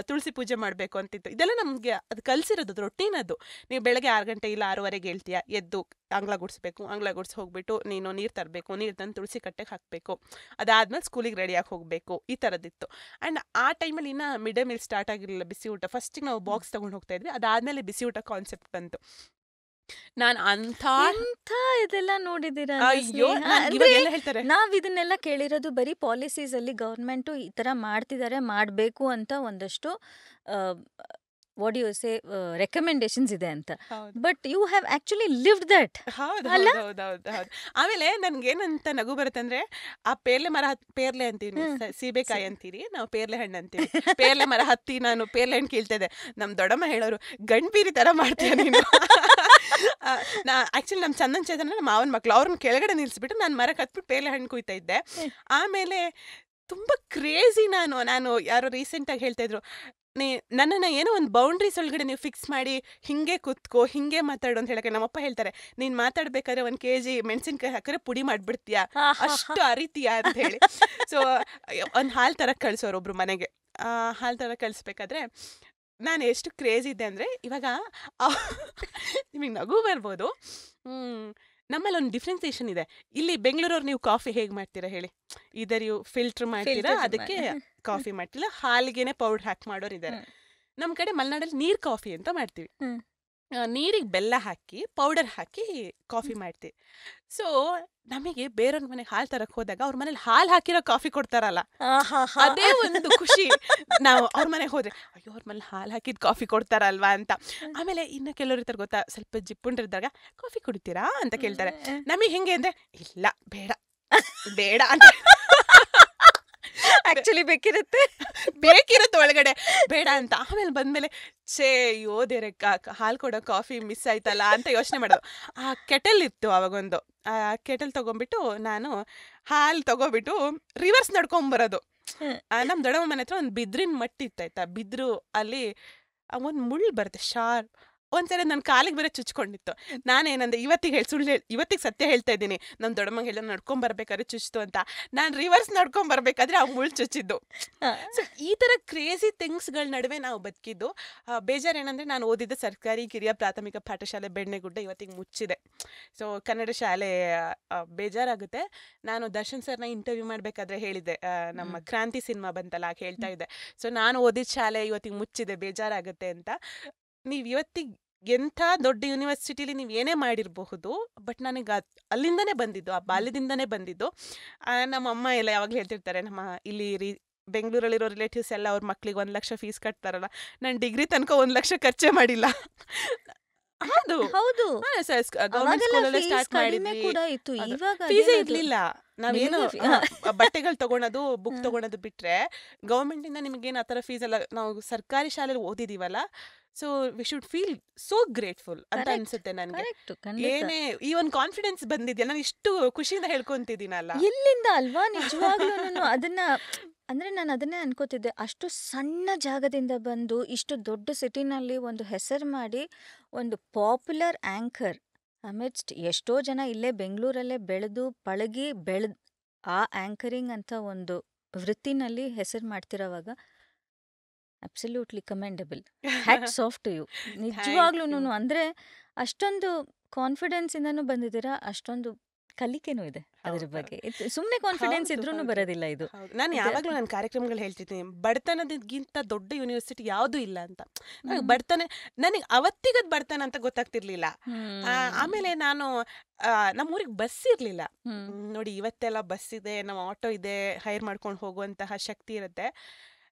ತುಳಸಿ ಪೂಜೆ ಮಾಡಬೇಕು ಅಂತಿತ್ತು. ಇದೆಲ್ಲ ನಮಗೆ ಅದು ಕಲಿಸಿರೋದು, ಅದು ರೊಟೀನ್. ಅದು ನೀವು ಬೆಳಗ್ಗೆ 6 ಗಂಟೆ ಇಲ್ಲ 6:30 ಹೇಳ್ತೀಯ, ಎದ್ದು ಅಂಗ್ಲ ಗುಡಿಸ್ಬೇಕು, ಅಂಗ್ಲ ಗುಡಿಸಿ ಹೋಗ್ಬಿಟ್ಟು ನೀನು ನೀರು ತರಬೇಕು, ನೀರು ತಂದು ತುಳಸಿ ಕಟ್ಟೆಗೆ ಹಾಕಬೇಕು, ಅದಾದ್ಮೇಲೆ ಸ್ಕೂಲಿಗೆ ರೆಡಿಯಾಗಿ ಹೋಗಬೇಕು, ಈ ಥರದ್ದಿತ್ತು. ಆ್ಯಂಡ್ ಆ ಟೈಮಲ್ಲಿ ಇನ್ನೂ ಮಿಡ್ ಡೇ ಮೀಲ್ ಸ್ಟಾರ್ಟ್ ಆಗಿರಲಿಲ್ಲ, ಬಿಸಿ ಊಟ. ಫಸ್ಟಿಗೆ ನಾವು ಬಾಕ್ಸ್ ತೊಗೊಂಡು ಹೋಗ್ತಾ ಇದ್ವಿ, ಅದಾದಮೇಲೆ ಬಿಸಿ ಊಟ ಕಾನ್ಸೆಪ್ಟ್ ಬಂತು. ನಾನು ಅಂಥ ಇದೆಲ್ಲ ನೋಡಿದ್ದೀರಾ? ಹೇಳ್ತಾರೆ. ನಾವ್ ಇದನ್ನೆಲ್ಲ ಕೇಳಿರೋದು ಬರೀ ಪಾಲಿಸೀಸ್ ಅಲ್ಲಿ. ಗವರ್ಮೆಂಟು ಈ ತರ ಮಾಡ್ತಿದ್ದಾರೆ, ಮಾಡಬೇಕು ಅಂತ ಒಂದಷ್ಟು ವಾಟ್ ಯು ಸೇ ರೆಕಮೆಂಡೇಶನ್ಸ್ ಇದೆ ಅಂತ. But you have actually lived that. ಹೌದು. ಆಮೇಲೆ ನನ್ಗೇನಂತ ನಗು ಬರುತ್ತೆ ಅಂದ್ರೆ, ಆ ಪೇರ್ಲೆ ಅಂತೀವಿ, ಸೀಬೆಕಾಯಿ ಅಂತೀರಿ ನಾವು, ಪೇರ್ಲೆ ಹಣ್ಣು ಅಂತೀವಿ. ಪೇರ್ಲೆ ಮರ ಹತ್ತಿ ನಾನು ಪೇರ್ಲೆ ಹಣ್ಣು ಕೇಳ್ತಾ ಇದ್ದೆ. ನಮ್ಮ ದೊಡ್ಡಮ್ಮ ಹೇಳೋರು, ಗಂಡ್ಬೀರಿ ತರ ಮಾಡ್ತೀಯ ನೀನು. ಆಕ್ಚುಲಿ ನಮ್ಮ ಚಂದನ್ ಚೇತನ ನಮ್ಮ ಮಾವನ ಮಕ್ಳು, ಅವ್ರನ್ನ ಕೆಳಗಡೆ ನಿಲ್ಸ್ಬಿಟ್ಟು ನಾನು ಮರಕ್ಕೆ ಹತ್ಬಿಟ್ಟು ಪೇರ್ಲೆ ಹಣ್ಣು ಕುಯ್ತಾ ಇದ್ದೆ. ಆಮೇಲೆ ತುಂಬ ಕ್ರೇಜಿ ನಾನು ಯಾರೋ ರೀಸೆಂಟಾಗಿ ಹೇಳ್ತಾ ಇದ್ರು, ನನ್ನನ್ನು ಏನೋ ಒಂದು ಬೌಂಡ್ರೀಸ್ ಒಳಗಡೆ ನೀವು ಫಿಕ್ಸ್ ಮಾಡಿ ಹಿಂಗೆ ಕುತ್ಕೋ, ಹಿಂಗೆ ಮಾತಾಡು ಅಂತ ಹೇಳಕ್ಕೆ ನಮ್ಮಪ್ಪ ಹೇಳ್ತಾರೆ, ನೀನು ಮಾತಾಡ್ಬೇಕಾದ್ರೆ 1 kg ಮೆಣಸಿನ್ಕಾಯಿ ಹಾಕಿದ್ರೆ ಪುಡಿ ಮಾಡ್ಬಿಡ್ತೀಯಾ, ಅಷ್ಟು ಅರಿತೀಯಾ ಅಂತ ಹೇಳಿ. ಸೊ ಒಂದು ಹಾಲು ತರಕ್ಕೆ ಕಳಿಸೋರು ಒಬ್ರು ಮನೆಗೆ. ಹಾಲು ತರಕ್ಕೆ ಕಳಿಸ್ಬೇಕಾದ್ರೆ ನಾನು ಎಷ್ಟು ಕ್ರೇಜ್ ಇದ್ದೆ ಅಂದರೆ, ಇವಾಗ ನಿಮಗೆ ನಗು ಬರ್ಬೋದು, ನಮ್ಮಲ್ಲಿ ಒಂದು ಡಿಫ್ರೆನ್ಸಿಯೇಷನ್ ಇದೆ. ಇಲ್ಲಿ ಬೆಂಗಳೂರವ್ರು ನೀವು ಕಾಫಿ ಹೇಗೆ ಮಾಡ್ತೀರಾ ಹೇಳಿ? ಇದರ್ ನೀವು ಫಿಲ್ಟರ್ ಮಾಡ್ತೀರಾ, ಅದಕ್ಕೆ ಕಾಫಿ ಮಾಡ್ತಿಲ್ಲ, ಹಾಲಿಗೆನೆ ಪೌಡರ್ ಹಾಕಿ ಮಾಡೋರು ಇದ್ದಾರೆ. ನಮ್ಮ ಕಡೆ ಮಲೆನಾಡಲ್ಲಿ ನೀರು ಕಾಫಿ ಅಂತ ಮಾಡ್ತೀವಿ. ನೀರಿಗೆ ಬೆಲ್ಲ ಹಾಕಿ ಪೌಡರ್ ಹಾಕಿ ಕಾಫಿ ಮಾಡ್ತೀವಿ. ಸೊ ನಮಗೆ ಬೇರೆಯವ್ರ ಮನೆಗೆ ಹಾಲು ತರಕ್ಕೆ ಹೋದಾಗ ಅವ್ರ ಮನೇಲಿ ಹಾಲು ಹಾಕಿರೋ ಕಾಫಿ ಕೊಡ್ತಾರಲ್ಲ, ಅದೇ ಒಂದು ಖುಷಿ. ನಾವು ಅವ್ರ ಮನೆಗೆ ಹೋದ್ರೆ ಅಯ್ಯೋ ಅವ್ರ ಮನೇಲಿ ಹಾಲು ಹಾಕಿದ ಕಾಫಿ ಕೊಡ್ತಾರಲ್ವಾ ಅಂತ. ಆಮೇಲೆ ಇನ್ನು ಕೆಲವ್ರು ಇರ್ತಾರೆ ಗೊತ್ತಾ, ಸ್ವಲ್ಪ ಜಿಪ್ಪುಂಡಿರಿದ್ದಾಗ ಕಾಫಿ ಕುಡಿತೀರಾ ಅಂತ ಕೇಳ್ತಾರೆ. ನಮಗೆ ಹೆಂಗೆ ಅಂದ್ರೆ, ಇಲ್ಲ ಬೇಡ ಬೇಡ ಅಂತ ಆಕ್ಚುಲಿ ಬೇಕಿರುತ್ತೆ ಒಳಗಡೆ ಬೇಡ ಅಂತ. ಆಮೇಲೆ ಬಂದ್ಮೇಲೆ ಯೋದೇರೆ ಹಾಲು ಕೊಡೋ ಕಾಫಿ ಮಿಸ್ ಆಯ್ತಲ್ಲ ಅಂತ ಯೋಚನೆ ಮಾಡೋದು. ಆ ಕೆಟಲ್ ಇತ್ತು ಅವಾಗೊಂದು, ಆ ಕೆಟಲ್ ತಗೊಂಡ್ಬಿಟ್ಟು ನಾನು ಹಾಲು ತಗೋಬಿಟ್ಟು ರಿವರ್ಸ್ ನಡ್ಕೊಂಬರೋದು. ನಮ್ಮ ದೊಡ್ಡಮ್ಮ ಮನೆ ಹತ್ರ ಒಂದು ಬಿದ್ರಿನ ಮಟ್ಟಿ ಇತ್ತಾಯ್ತಾ, ಬಿದ್ರು ಅಲ್ಲಿ ಒಂದು ಮುಳ್ಳು ಬರುತ್ತೆ ಶಾರ್ಪ್. ಒಂದ್ಸರಿ ನನ್ನ ಕಾಲಿಗೆ ಬೇರೆ ಚುಚ್ಕೊಂಡಿತ್ತು. ನಾನೇನಂದ್ರೆ ಇವತ್ತಿಗೆ ಸತ್ಯ ಹೇಳ್ತಾ ಇದ್ದೀನಿ, ನಮ್ಮ ದೊಡ್ಡಮ್ಮಂಗೆ ಹೇಳೋ ನಡ್ಕೊಂಬರ್ಬೇಕಾದ್ರೆ ಚುಚ್ಚಿತು ಅಂತ. ನಾನು ರಿವರ್ಸ್ ನಡ್ಕೊಂಬರ್ಬೇಕಾದ್ರೆ ಆ ಮುಳ್ಳು ಚುಚ್ಚಿದ್ದು. ಸೊ ಈ ಥರ ಕ್ರೇಜಿ ಥಿಂಗ್ಸ್ಗಳ ನಡುವೆ ನಾವು ಬದುಕಿದ್ದು. ಬೇಜಾರೇನಂದರೆ, ನಾನು ಓದಿದ್ದ ಸರ್ಕಾರಿ ಕಿರಿಯ ಪ್ರಾಥಮಿಕ ಪಾಠಶಾಲೆ ಬೆಣ್ಣೆಗುಡ್ಡ ಇವತ್ತಿಗೆ ಮುಚ್ಚಿದೆ. ಸೊ ಕನ್ನಡ ಶಾಲೆ ಬೇಜಾರಾಗುತ್ತೆ. ನಾನು ದರ್ಶನ್ ಸರ್ನ ಇಂಟರ್ವ್ಯೂ ಮಾಡಬೇಕಾದ್ರೆ ಹೇಳಿದ್ದೆ, ನಮ್ಮ ಕ್ರಾಂತಿ ಸಿನಿಮಾ ಬಂತಲ್ಲ, ಆಗ ಹೇಳ್ತಾ ಇದ್ದೆ. ಸೊ ನಾನು ಓದಿದ ಶಾಲೆ ಇವತ್ತಿಗೆ ಮುಚ್ಚಿದೆ, ಬೇಜಾರಾಗುತ್ತೆ ಅಂತ. ನೀವು ಇವತ್ತಿಗೆ ಎಂಥ ದೊಡ್ಡ ಯೂನಿವರ್ಸಿಟಿಲಿ ನೀವು ಏನೇ ಮಾಡಿರಬಹುದು, ಬಟ್ ನನಗೆ ಅಲ್ಲಿಂದನೇ ಬಂದಿದ್ದು, ಆ ಬಾಲ್ಯದಿಂದನೇ ಬಂದಿದ್ದು. ನಮ್ಮ ಅಮ್ಮ ಎಲ್ಲ ಯಾವಾಗಲೂ ಹೇಳ್ತಿರ್ತಾರೆ, ನಮ್ಮ ಇಲ್ಲಿ ಬೆಂಗಳೂರಲ್ಲಿರೋ ರಿಲೇಟಿವ್ಸ್ ಎಲ್ಲ ಅವ್ರ ಮಕ್ಳಿಗೆ 1 ಲಕ್ಷ ಫೀಸ್ ಕಟ್ತಾರಲ್ಲ, ನಾನು ಡಿಗ್ರಿ ತನಕ 1 ಲಕ್ಷ ಖರ್ಚೇ ಮಾಡಿಲ್ಲ. ಹೌದು ಹೌದು ಗೌರ್ಮೆಂಟ್ ಸ್ಕೂಲಲ್ಲೇ ಸ್ಟಾರ್ಟ್ ಮಾಡಿದ್ವಿ, ಫೀಸೇ ಇರ್ಲಿಲ್ಲ. ನಾವೇನು ಬಟ್ಟೆಗಳು ತಗೊಳೋದು, ಬುಕ್ ತಗೊಳೋದು ಬಿಟ್ರೆ ಗೌರ್ಮೆಂಟ್ ಇಂದ ನಿಮ್ಗೇನು ಆ ಥರ ಫೀಸ್ ಎಲ್ಲ, ನಾವು ಸರ್ಕಾರಿ ಶಾಲೆಯಲ್ಲಿ ಓದಿದೀವಲ್ಲ, so we should feel so grateful ಅಂತ ಅನ್ಸುತ್ತೆ ನನಗೆ. ಏನೇ ಈ ಒಂದು ಕಾನ್ಫಿಡೆನ್ಸ್ ಬಂದಿದ್ಯಾ, ನಾನು ಇಷ್ಟು ಖುಷಿಯಿಂದ ಹೇಳ್ಕೊಂತಿದ್ದೀನಲ್ಲ, ಎಲ್ಲಿಂದ ಅಲ್ವಾ ನಿಜವಾಗ್ಲೂ. ಅದನ್ನ ಅಂದ್ರೆ ನಾನು ಅದನ್ನೇ ಅನ್ಕೋತಿದ್ದೆ, ಅಷ್ಟು ಸಣ್ಣ ಜಾಗದಿಂದ ಬಂದು ಇಷ್ಟು ದೊಡ್ಡ ಸಿಟಿನಲ್ಲಿ ಒಂದು ಹೆಸರು ಮಾಡಿ ಒಂದು ಪಾಪ್ಯುಲರ್ ಆಂಕರ್ ಅಮಿಡ್ಸ್ಟ್ ಎಷ್ಟೋ ಜನ ಇಲ್ಲೇ ಬೆಂಗಳೂರಲ್ಲೇ ಬೆಳೆದು ಪಳಗಿ ಆ ಆಂಕರಿಂಗ್ ಅಂತ ಒಂದು ವೃತ್ತಿನಲ್ಲಿ ಹೆಸರು ಮಾಡ್ತಿರೋವಾಗ absolutely commendable. Hats off to you. ನಿಜವಾಗ್ಲೂ ಅಂದ್ರೆ ಅಷ್ಟೊಂದು ಕಾನ್ಫಿಡೆನ್ಸ್ ಇಂದನೂ ಬಂದಿದ್ದೀರಾ, ಅಷ್ಟೊಂದು ಕಲಿಕೆನೂ ಇದೆ ಅದ್ರ ಬಗ್ಗೆ. ಸುಮ್ಮನೆ ಕಾನ್ಫಿಡೆನ್ಸ್ ಇದ್ರೂ ಬರೋದಿಲ್ಲ ಇದು. ನಾನು ಯಾವಾಗಲೂ ನನ್ನ ಕಾರ್ಯಕ್ರಮಗಳು ಹೇಳ್ತಿರ್ತೀನಿ, ಬಡತನದಕ್ಕಿಂತ ದೊಡ್ಡ ಯೂನಿವರ್ಸಿಟಿ ಯಾವುದೂ ಇಲ್ಲ ಅಂತ. ಬಡತನ ನನಗೆ ಅವತ್ತಿಗದ್ ಬಡತನ ಅಂತ ಗೊತ್ತಾಗ್ತಿರ್ಲಿಲ್ಲ. ಆಮೇಲೆ ನಾನು ನಮ್ಮೂರಿಗೆ ಬಸ್ ಇರ್ಲಿಲ್ಲ ನೋಡಿ, ಇವತ್ತೆಲ್ಲ ಬಸ್ ಇದೆ, ನಾವು ಆಟೋ ಇದೆ, ಹೈರ್ ಮಾಡ್ಕೊಂಡು ಹೋಗುವಂತಹ ಶಕ್ತಿ ಇರುತ್ತೆ.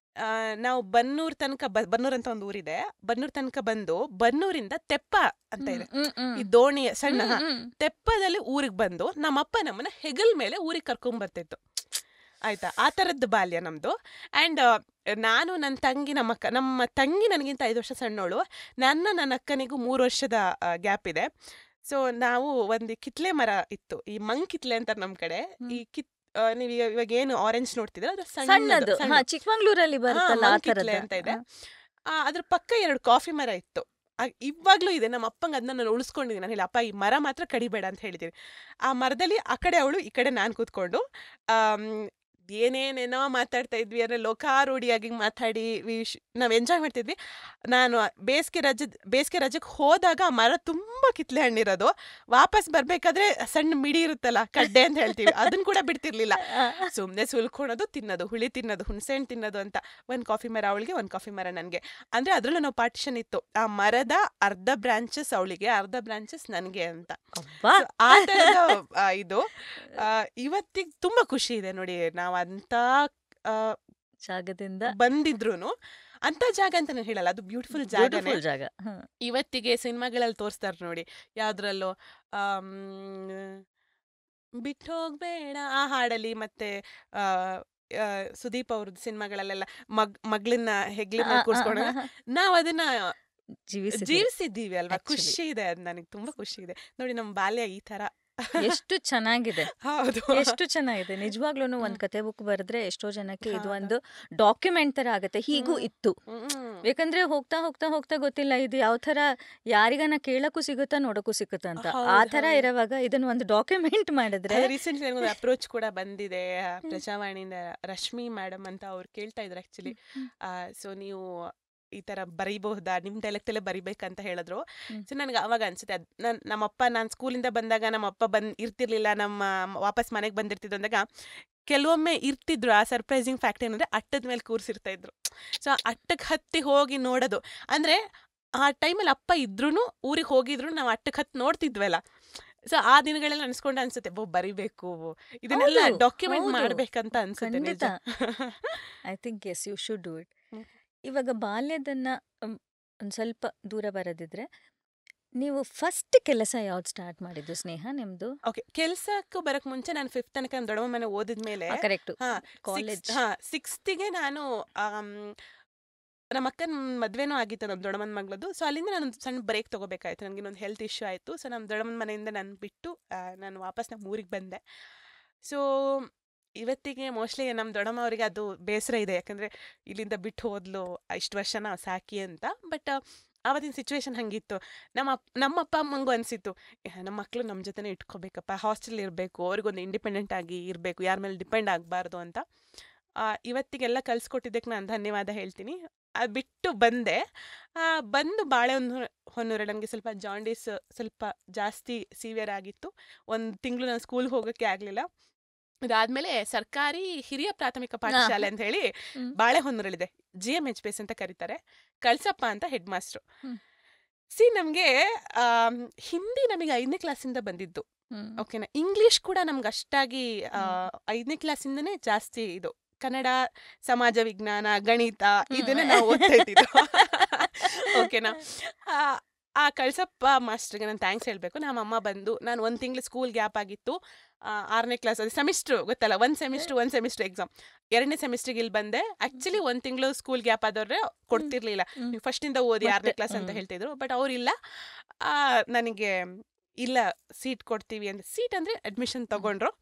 ನಾವು ಬನ್ನೂರ್ ತನಕ ಬನ್ನೂರ್ ಅಂತ ಒಂದು ಊರಿದೆ, ಬನ್ನೂರ್ ತನಕ ಬಂದು ಬನ್ನೂರಿಂದ ತೆಪ್ಪ ಅಂತ ಇದೆ, ಈ ದೋಣಿ ಸಣ್ಣ ತೆಪ್ಪದಲ್ಲಿ ಊರಿಗೆ ಬಂದು ನಮ್ಮಪ್ಪ ನಮ್ಮನ್ನ ಹೆಗಲ್ ಮೇಲೆ ಊರಿಗೆ ಕರ್ಕೊಂಡ್ ಬರ್ತಿತ್ತು. ಆಯ್ತಾ, ಆ ಥರದ್ದು ಬಾಲ್ಯ ನಮ್ದು. ಆ್ಯಂಡ್ ನಾನು ನನ್ನ ತಂಗಿ, ನಮ್ಮ ತಂಗಿ ನನಗಿಂತ 5 ವರ್ಷ ಸಣ್ಣವಳು, ನನ್ನ ಅಕ್ಕನಿಗೂ 3 ವರ್ಷದ ಗ್ಯಾಪ್ ಇದೆ. ಸೊ ನಾವು ಒಂದು ಕಿತ್ಲೆ ಮರ ಇತ್ತು, ಈ ಮಂಕಿತ್ಲೆ ಅಂತಾರೆ ನಮ್ಮ ಕಡೆ. ಈ ನೀವು ಇವಾಗ ಏನು ಆರೆಂಜ್ ನೋಡ್ತಿದ್ರೆ ಅದು ಸಣ್ಣದು, ಚಿಕ್ಕಮಂಗ್ಳೂರಲ್ಲಿ ಬರುತ್ತಲ್ಲ ಆ ಥರದ್ದು ಅಂತ ಇದೆ. ಅದ್ರ ಪಕ್ಕ 2 ಕಾಫಿ ಮರ ಇತ್ತು, ಇವಾಗ್ಲೂ ಇದೆ. ನಮ್ಮ ಅಪ್ಪಂಗೆ ಅದನ್ನ ನಾನು ಉಳಿಸ್ಕೊಂಡಿದ್ದೀನಿ. ನಾನು ಹೇಳಿ, ಅಪ್ಪ ಈ ಮರ ಮಾತ್ರ ಕಡಿಬೇಡ ಅಂತ ಹೇಳಿದ್ದೀನಿ. ಆ ಮರದಲ್ಲಿ ಆ ಕಡೆ ಅವಳು, ಈ ಕಡೆ ನಾನು ಕೂತ್ಕೊಂಡು ಏನೇನೇನೋ ಮಾತಾಡ್ತಾ ಇದ್ವಿ, ಅಂದರೆ ಲೋಕಾರೂಢಿಯಾಗಿ ಮಾತಾಡಿ ನಾವು ಎಂಜಾಯ್ ಮಾಡ್ತಿದ್ವಿ. ನಾನು ಬೇಸಿಗೆ ರಜಕ್ಕೆ ಹೋದಾಗ ಆ ಮರ ತುಂಬ ಕಿತ್ಲೆ ಹಣ್ಣಿರೋದು, ವಾಪಸ್ ಬರಬೇಕಾದ್ರೆ ಸಣ್ಣ ಮಿಡಿ ಇರುತ್ತಲ್ಲ, ಕಡ್ಡೆ ಅಂತ ಹೇಳ್ತೀವಿ, ಅದನ್ನು ಕೂಡ ಬಿಡ್ತಿರ್ಲಿಲ್ಲ. ಸುಮ್ಮನೆ ಸುಲ್ಕೊಳೋದು, ತಿನ್ನೋದು, ಹುಳಿ ತಿನ್ನೋದು, ಹುಣಸೆಹಣ್ಣು ತಿನ್ನೋದು ಅಂತ. 1 ಕಾಫಿ ಮರ ಅವಳಿಗೆ, 1 ಕಾಫಿ ಮರ ನನಗೆ. ಅಂದರೆ ಅದರಲ್ಲೂ ನಾವು ಪಾರ್ಟಿಷನ್ ಇತ್ತು, ಆ ಮರದ ಅರ್ಧ ಬ್ರಾಂಚಸ್ ಅವಳಿಗೆ, ಅರ್ಧ ಬ್ರಾಂಚಸ್ ನನಗೆ ಅಂತ. ಆ ಥರದ ಇದು ಇವತ್ತಿಗೆ ತುಂಬ ಖುಷಿ ಇದೆ ನೋಡಿ. ನಾವು ಅಂತ ಜಾಗದಿಂದ ಬಂದಿದ್ರು, ಅಂತ ಜಾಗ ಅಂತ ನಾನು ಹೇಳಲ್ಲ, ಅದು ಬ್ಯೂಟಿಫುಲ್ ಜಾಗ. ಇವತ್ತಿಗೆ ಸಿನಿಮಾಗಳಲ್ಲಿ ತೋರಿಸ್ತಾರೆ ನೋಡಿ, ಯಾವ್ದ್ರಲ್ಲೋ ಬಿಟ್ಟು ಹೋಗ್ಬೇಡ ಆ ಹಾಡಲ್ಲಿ, ಮತ್ತೆ ಸುದೀಪ್ ಅವ್ರದ್ದು ಸಿನಿಮಾಗಳಲ್ಲೆಲ್ಲ ಮಗಳನ್ನ ಹೆಗ್ಲಿನ ಕೂರ್ಸ್ಕೊಂಡ ನಾವ್ ಅದನ್ನ ಜೀವಿಸಿದ್ದೀವಿ ಅಲ್ವಾ. ಖುಷಿ ಇದೆ, ಅದು ನನಗೆ ತುಂಬಾ ಖುಷಿ ಇದೆ ನೋಡಿ. ನಮ್ಮ ಬಾಲ್ಯ ಈ ತರ ಎಷ್ಟು ಚೆನ್ನಾಗಿದೆ. ಹೌದು, ಎಷ್ಟು ಚೆನ್ನಾಗಿದೆ ನಿಜವಾಗ್ಲೂ. ಒಂದ್ ಕತೆ ಬುಕ್ ಬರೆದ್ರೆ ಎಷ್ಟೋ ಜನಕ್ಕೆ ಇದು ಒಂದು ಡಾಕ್ಯುಮೆಂಟ್ ತರ ಆಗತ್ತೆ. ಹೀಗೂ ಇತ್ತು, ಯಾಕಂದ್ರೆ ಹೋಗ್ತಾ ಹೋಗ್ತಾ ಹೋಗ್ತಾ ಗೊತ್ತಿಲ್ಲ ಇದು ಯಾವ ತರ ಯಾರಿಗಾನ ಕೇಳಕ್ಕೂ ಸಿಗುತ್ತಾ ನೋಡಕ್ಕೂ ಸಿಗುತ್ತಾ ಅಂತ. ಆ ತರ ಇರೋವಾಗ ಇದನ್ನ ಒಂದು ಡಾಕ್ಯುಮೆಂಟ್ ಮಾಡಿದ್ರೆ. ರೀಸೆಂಟ್ಲಿ ಒಂದು ಅಪ್ರೋಚ್ ಕೂಡ ಬಂದಿದೆ ಪ್ರಜಾವಾಣಿಯಿಂದ, ರಶ್ಮಿ ಮೇಡಮ್ ಅಂತ. ಅವ್ರು ಕೇಳ್ತಾ ಇದ್ರು ಆಕ್ಚುಲಿ, ಸೊ ನೀವು ಈ ತರ ಬರೀಬಹುದಾ, ನಿಮ್ ಡೈಲೆಕ್ಟಲ್ಲೇ ಬರಿಬೇಕಂತ ಹೇಳಿದ್ರು. ಸೊ ನನಗೆ ಅವಾಗ ಅನ್ಸುತ್ತೆ, ನಮ್ಮಪ್ಪ, ನಾನು ಸ್ಕೂಲಿಂದ ಬಂದಾಗ ನಮ್ಮಪ್ಪ ಇರ್ತಿರ್ಲಿಲ್ಲ, ನಮ್ಮ ವಾಪಸ್ ಮನೆಗೆ ಬಂದಿರ್ತಿದ್ದು ಅಂದಾಗ ಕೆಲವೊಮ್ಮೆ ಇರ್ತಿದ್ರು. ಆ ಸರ್ಪ್ರೈಸಿಂಗ್ ಫ್ಯಾಕ್ಟ್ ಏನಂದ್ರೆ ಅಟ್ಟದ ಮೇಲೆ ಕೂರಿಸಿರ್ತಾ ಇದ್ರು. ಸೊ ಅಟ್ಟಕ್ಕೆ ಹತ್ತಿ ಹೋಗಿ ನೋಡೋದು, ಅಂದ್ರೆ ಆ ಟೈಮಲ್ಲಿ ಅಪ್ಪ ಇದ್ರೂ ಊರಿಗೆ ಹೋಗಿದ್ರು ನಾವು ಅಟ್ಟಕ್ಕೆ ಹತ್ತಿ ನೋಡ್ತಿದ್ವಲ್ಲ. ಸೊ ಆ ದಿನಗಳೆಲ್ಲ ಅನ್ಸ್ಕೊಂಡು ಅನ್ಸುತ್ತೆ, ಬರಿಬೇಕು, ಇದನ್ನೆಲ್ಲ ಡಾಕ್ಯುಮೆಂಟ್ ಮಾಡ್ಬೇಕಂತ ಅನ್ಸುತ್ತೆ. I think yes, you should do it. ಇವಾಗ ಬಾಲ್ಯದನ್ನ ಒಂದು ಸ್ವಲ್ಪ ದೂರ ಬರೋದಿದ್ರೆ, ನೀವು ಫಸ್ಟ್ ಕೆಲಸ ಯಾವ್ದು ಸ್ಟಾರ್ಟ್ ಮಾಡಿದ್ದು ಸ್ನೇಹ ನಿಮ್ದು? ಓಕೆ, ಕೆಲಸಕ್ಕೂ ಬರಕ್ ಮುಂಚೆ ನಾನು 5th ತನಕ ನಮ್ಮ ದೊಡ್ಡಮ್ಮ ಮನೆ ಓದಿದ್ಮೇಲೆ, ಕರೆಕ್ಟ್, ಕಾಲೇಜ್ 6th ನಾನು ನಮ್ಮ ಅಕ್ಕನ ಮದ್ವೆನೂ ಆಗಿತ್ತು, ನಮ್ಮ ದೊಡ್ಡಮ್ಮನ ಮಗಳದು. ಸೊ ಅಲ್ಲಿಂದ ನಾನು ಸಣ್ಣ ಬ್ರೇಕ್ ತಗೋಬೇಕಾಯ್ತು, ನನಗೆ ಇನ್ನೊಂದು ಹೆಲ್ತ್ ಇಶ್ಯೂ ಆಯಿತು. ಸೊ ನಮ್ಮ ದೊಡ್ಡಮ್ಮನ ಮನೆಯಿಂದ ನಾನು ಬಿಟ್ಟು ನಾನು ವಾಪಸ್ ನಮ್ಮ ಊರಿಗೆ ಬಂದೆ. ಸೊ ಇವತ್ತಿಗೆ ಮೋಸ್ಟ್ಲಿ ನಮ್ಮ ದೊಡ್ಡಮ್ಮ ಅವರಿಗೆ ಅದು ಬೇಸರ ಇದೆ, ಯಾಕಂದರೆ ಇಲ್ಲಿಂದ ಬಿಟ್ಟು ಹೋದ್ಲು, ಇಷ್ಟು ವರ್ಷ ನಾವು ಸಾಕಿ ಅಂತ. ಬಟ್ ಆವತ್ತಿನ ಸಿಚುವೇಶನ್ ಹಂಗಿತ್ತು. ನಮ್ಮ ಅಪ್ಪ ಅಮ್ಮಂಗೂ ಅನಿಸಿತ್ತು, ನಮ್ಮ ಮಕ್ಕಳು ನಮ್ಮ ಜೊತೆನೇ ಇಟ್ಕೋಬೇಕಪ್ಪ, ಹಾಸ್ಟೆಲ್ ಇರಬೇಕು, ಅವ್ರಿಗೊಂದು ಇಂಡಿಪೆಂಡೆಂಟ್ ಆಗಿ ಇರಬೇಕು, ಯಾರ ಮೇಲೆ ಡಿಪೆಂಡ್ ಆಗಬಾರ್ದು ಅಂತ. ಇವತ್ತಿಗೆಲ್ಲ ಕಲಿಸ್ಕೊಟ್ಟಿದ್ದಕ್ಕೆ ನಾನು ಧನ್ಯವಾದ ಹೇಳ್ತೀನಿ. ಅದು ಬಿಟ್ಟು ಬಂದು ಬಾಳೆಹೊನ್ನೂರಲ್ಲಿ ನನಗೆ ಸ್ವಲ್ಪ ಜಾಂಡೀಸ್ ಸ್ವಲ್ಪ ಜಾಸ್ತಿ ಸಿವಿಯರ್ ಆಗಿತ್ತು. 1 ತಿಂಗಳು ನಾನು ಸ್ಕೂಲ್ಗೆ ಹೋಗೋಕ್ಕೆ ಆಗಲಿಲ್ಲ. ಇದಾದ್ಮೇಲೆ ಸರ್ಕಾರಿ ಹಿರಿಯ ಪ್ರಾಥಮಿಕ ಪಾಠಶಾಲೆ ಅಂತ ಹೇಳಿ ಬಾಳೆಹೊನ್ನೂರಲ್ಲಿದೆ, GMHPS ಅಂತ ಕರೀತಾರೆ, ಕಳ್ಸಪ್ಪ ಅಂತ ಹೆಡ್ ಮಾಸ್ಟ್ರು. ನಮಗೆ ಹಿಂದಿ ನಮಗೆ 5ನೇ ಕ್ಲಾಸಿಂದ ಬಂದಿದ್ದು. ಓಕೆನಾ. ಇಂಗ್ಲಿಷ್ ಕೂಡ ನಮ್ಗೆ ಅಷ್ಟಾಗಿ 5ನೇ ಕ್ಲಾಸಿಂದನೇ ಜಾಸ್ತಿ ಇದು. ಕನ್ನಡ, ಸಮಾಜ ವಿಜ್ಞಾನ, ಗಣಿತ ಇದನ್ನ ನಾವು ಓದ್ತಾ ಇದ್ದಿದ್ದು. ಓಕೆನಾ. ಆ ಕಳ್ಸಪ್ಪ ಮಾಸ್ಟರ್ಗೆ ನಾನು ಥ್ಯಾಂಕ್ಸ್ ಹೇಳಬೇಕು. ನಮ್ಮ ಅಮ್ಮ ಬಂದು, ನಾನು 1 ತಿಂಗಳು ಸ್ಕೂಲ್ ಗ್ಯಾಪ್ ಆಗಿತ್ತು, 6ನೇ ಕ್ಲಾಸ್, ಅದು ಸೆಮಿಸ್ಟ್ರು ಗೊತ್ತಲ್ಲ, 1 ಸೆಮಿಸ್ಟ್ರ್ ಎಕ್ಸಾಮ್. 2ನೇ ಸೆಮಿಸ್ಟ್ರಿಗೆ ಇಲ್ಲಿ ಬಂದೆ. ಆ್ಯಕ್ಚುಲಿ 1 ತಿಂಗಳು ಸ್ಕೂಲ್ ಗ್ಯಾಪ್ ಆದವ್ರೆ ಕೊಡ್ತಿರ್ಲಿಲ್ಲ, ನೀವು ಫಸ್ಟಿಂದ ಓದಿ 6ನೇ ಕ್ಲಾಸ್ ಅಂತ ಹೇಳ್ತಿದ್ರು. ಬಟ್ ಅವರಿಲ್ಲ, ನನಗೆ ಇಲ್ಲ ಸೀಟ್ ಕೊಡ್ತೀವಿ ಅಂತ, ಸೀಟ್ ಅಂದರೆ ಅಡ್ಮಿಷನ್ ತೊಗೊಂಡ್ರು.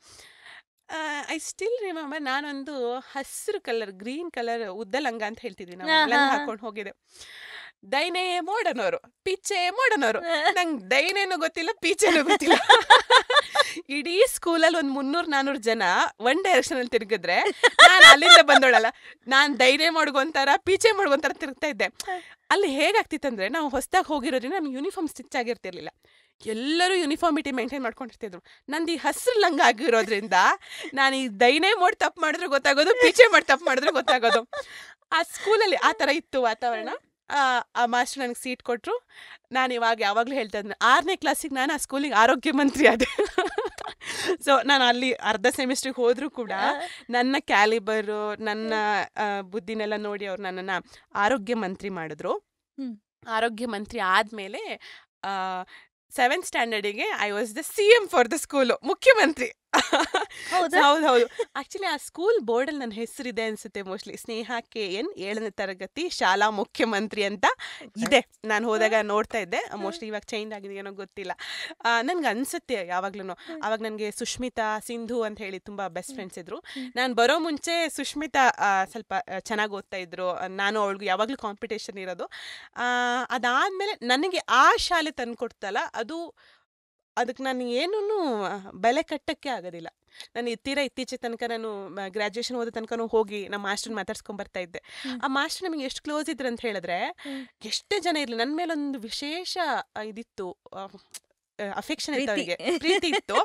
ಐ ಸ್ಟಿಲ್ ರಿಮೆಂಬರ್, ನಾನೊಂದು ಹಸಿರು ಕಲರ್, ಗ್ರೀನ್ ಕಲರ್ ಉದ್ದ ಲಂಗ ಅಂತ ಹೇಳ್ತಿದ್ವಿ ನಾವು, ಲಂಗ ಹಾಕೊಂಡು ಹೋಗಿದ್ದೆ. ದೈನೇ ಮೋಡನವರು, ಪೀಚೆ ಮೋಡನವರು. ನಂಗೆ ದೈನೇನು ಗೊತ್ತಿಲ್ಲ, ಪೀಚೆನೂ ಗೊತ್ತಿಲ್ಲ. ಇಡೀ ಸ್ಕೂಲಲ್ಲಿ ಒಂದು 300-400 ಜನ ಒನ್ ಡೈರೆಕ್ಷನ್ ಅಲ್ಲಿ ತಿರುಗಿದ್ರೆ, ನಾನು ಅಲ್ಲಿಂದ ಬಂದೋಳಲ್ಲ, ನಾನು ದೈನೇ ಮೋಡ್ಗೊಂತಾರ, ಪೀಚೆ ಮೋಡ್ಗೊಂತಾರ ತಿರುಗ್ತಾ ಇದ್ದೆ. ಅಲ್ಲಿ ಹೇಗಾಗ್ತಿತ್ತಂದ್ರೆ, ನಾವು ಹೊಸದಾಗಿ ಹೋಗಿರೋದ್ರಿಂದ ನಮ್ಗೆ ಯೂನಿಫಾರ್ಮ್ ಸ್ಟಿಚ್ ಆಗಿರ್ತಿರ್ಲಿಲ್ಲ. ಎಲ್ಲರೂ ಯೂನಿಫಾರ್ಮಿಟಿ ಮೇಂಟೈನ್ ಮಾಡ್ಕೊಂಡಿರ್ತಿದ್ರು. ನಂದು ಈ ಹಸಿರು ಲಂಗ ಆಗಿರೋದ್ರಿಂದ ನಾನು ಈ ದೈನೇ ಮೋಡ್ ತಪ್ಪು ಮಾಡಿದ್ರೆ ಗೊತ್ತಾಗೋದು, ಪೀಚೆ ಮಾಡಿ ತಪ್ಪು ಮಾಡಿದ್ರೆ ಗೊತ್ತಾಗೋದು. ಆ ಸ್ಕೂಲಲ್ಲಿ ಆ ಥರ ಇತ್ತು ವಾತಾವರಣ. ಆ ಮಾಸ್ಟರ್ ನನಗೆ ಸೀಟ್ ಕೊಟ್ಟರು. ನಾನು ಯಾವಾಗಲೂ ಹೇಳ್ತಾ ಇದ್ದೆ, 6ನೇ ಕ್ಲಾಸಿಗೆ ನಾನು ಆ ಸ್ಕೂಲಿಗೆ ಆರೋಗ್ಯ ಮಂತ್ರಿ ಆದೆ. ಸೊ ನಾನು ಅಲ್ಲಿ ಅರ್ಧ ಸೆಮಿಸ್ಟ್ರಿಗೆ ಹೋದರೂ ಕೂಡ ನನ್ನ ಕ್ಯಾಲಿಬರು, ನನ್ನ ಬುದ್ಧಿನೆಲ್ಲ ನೋಡಿ ಅವ್ರು ನನ್ನನ್ನು ಆರೋಗ್ಯ ಮಂತ್ರಿ ಮಾಡಿದ್ರು. ಆರೋಗ್ಯ ಮಂತ್ರಿ ಆದಮೇಲೆ 7th ಸ್ಟ್ಯಾಂಡರ್ಡಿಗೆ I was the CM for the school, ಮುಖ್ಯಮಂತ್ರಿ. ಹೌದು. ಆಕ್ಚುಲಿ ಆ ಸ್ಕೂಲ್ ಬೋರ್ಡಲ್ಲಿ ನನ್ನ ಹೆಸರಿದೆ ಅನ್ಸುತ್ತೆ, ಮೋಸ್ಟ್ಲಿ ಸ್ನೇಹ KN 7ನೇ ತರಗತಿ ಶಾಲಾ ಮುಖ್ಯಮಂತ್ರಿ ಅಂತ ಇದೆ. ನಾನು ಹೋದಾಗ ನೋಡ್ತಾ ಇದ್ದೆ, ಮೋಸ್ಟ್ಲಿ ಇವಾಗ ಚೇಂಜ್ ಆಗಿದೆಯೇನೋ ಗೊತ್ತಿಲ್ಲ. ನನ್ಗೆ ಅನ್ಸುತ್ತೆ ಯಾವಾಗ್ಲೂ. ಅವಾಗ ನನಗೆ ಸುಷ್ಮಿತಾ, ಸಿಂಧು ಅಂತ ಹೇಳಿ ತುಂಬ ಬೆಸ್ಟ್ ಫ್ರೆಂಡ್ಸ್ ಇದ್ರು. ನಾನು ಬರೋ ಮುಂಚೆ ಸುಷ್ಮಿತಾ ಸ್ವಲ್ಪ ಚೆನ್ನಾಗಿ ಓದ್ತಾ ಇದ್ರು, ನಾನು ಅವಳಿಗೂ ಯಾವಾಗಲೂ ಕಾಂಪಿಟೇಷನ್ ಇರೋದು. ಅದಾದಮೇಲೆ ನನಗೆ ಆ ಶಾಲೆ ತಂದುಕೊಡ್ತಲ್ಲ, ಅದಕ್ಕೆ ನಾನು ಏನೂ ಬೆಲೆ ಕಟ್ಟಕ್ಕೆ ಆಗೋದಿಲ್ಲ. ನಾನು ಇತ್ತೀಚೆ ತನಕ ನಾನು ಗ್ರ್ಯಾಜುಯೇಷನ್ ಓದೋ ತನಕ ಹೋಗಿ ನಮ್ಮ ಮಾಸ್ಟರ್ ಮಾತಾಡ್ಸ್ಕೊಂಬರ್ತಾ ಇದ್ದೆ. ಆ ಮಾಸ್ಟರ್ ನಮಗೆ ಎಷ್ಟು ಕ್ಲೋಸ್ ಇದ್ರು ಅಂತ ಹೇಳಿದ್ರೆ, ಎಷ್ಟೇ ಜನ ಇರಲಿ, ನನ್ನ ಮೇಲೊಂದು ವಿಶೇಷ ಇದಿತ್ತು, ಅಫೆಕ್ಷನ್ ಇತ್ತು, ಅವರಿಗೆ ಪ್ರೀತಿ ಇತ್ತು.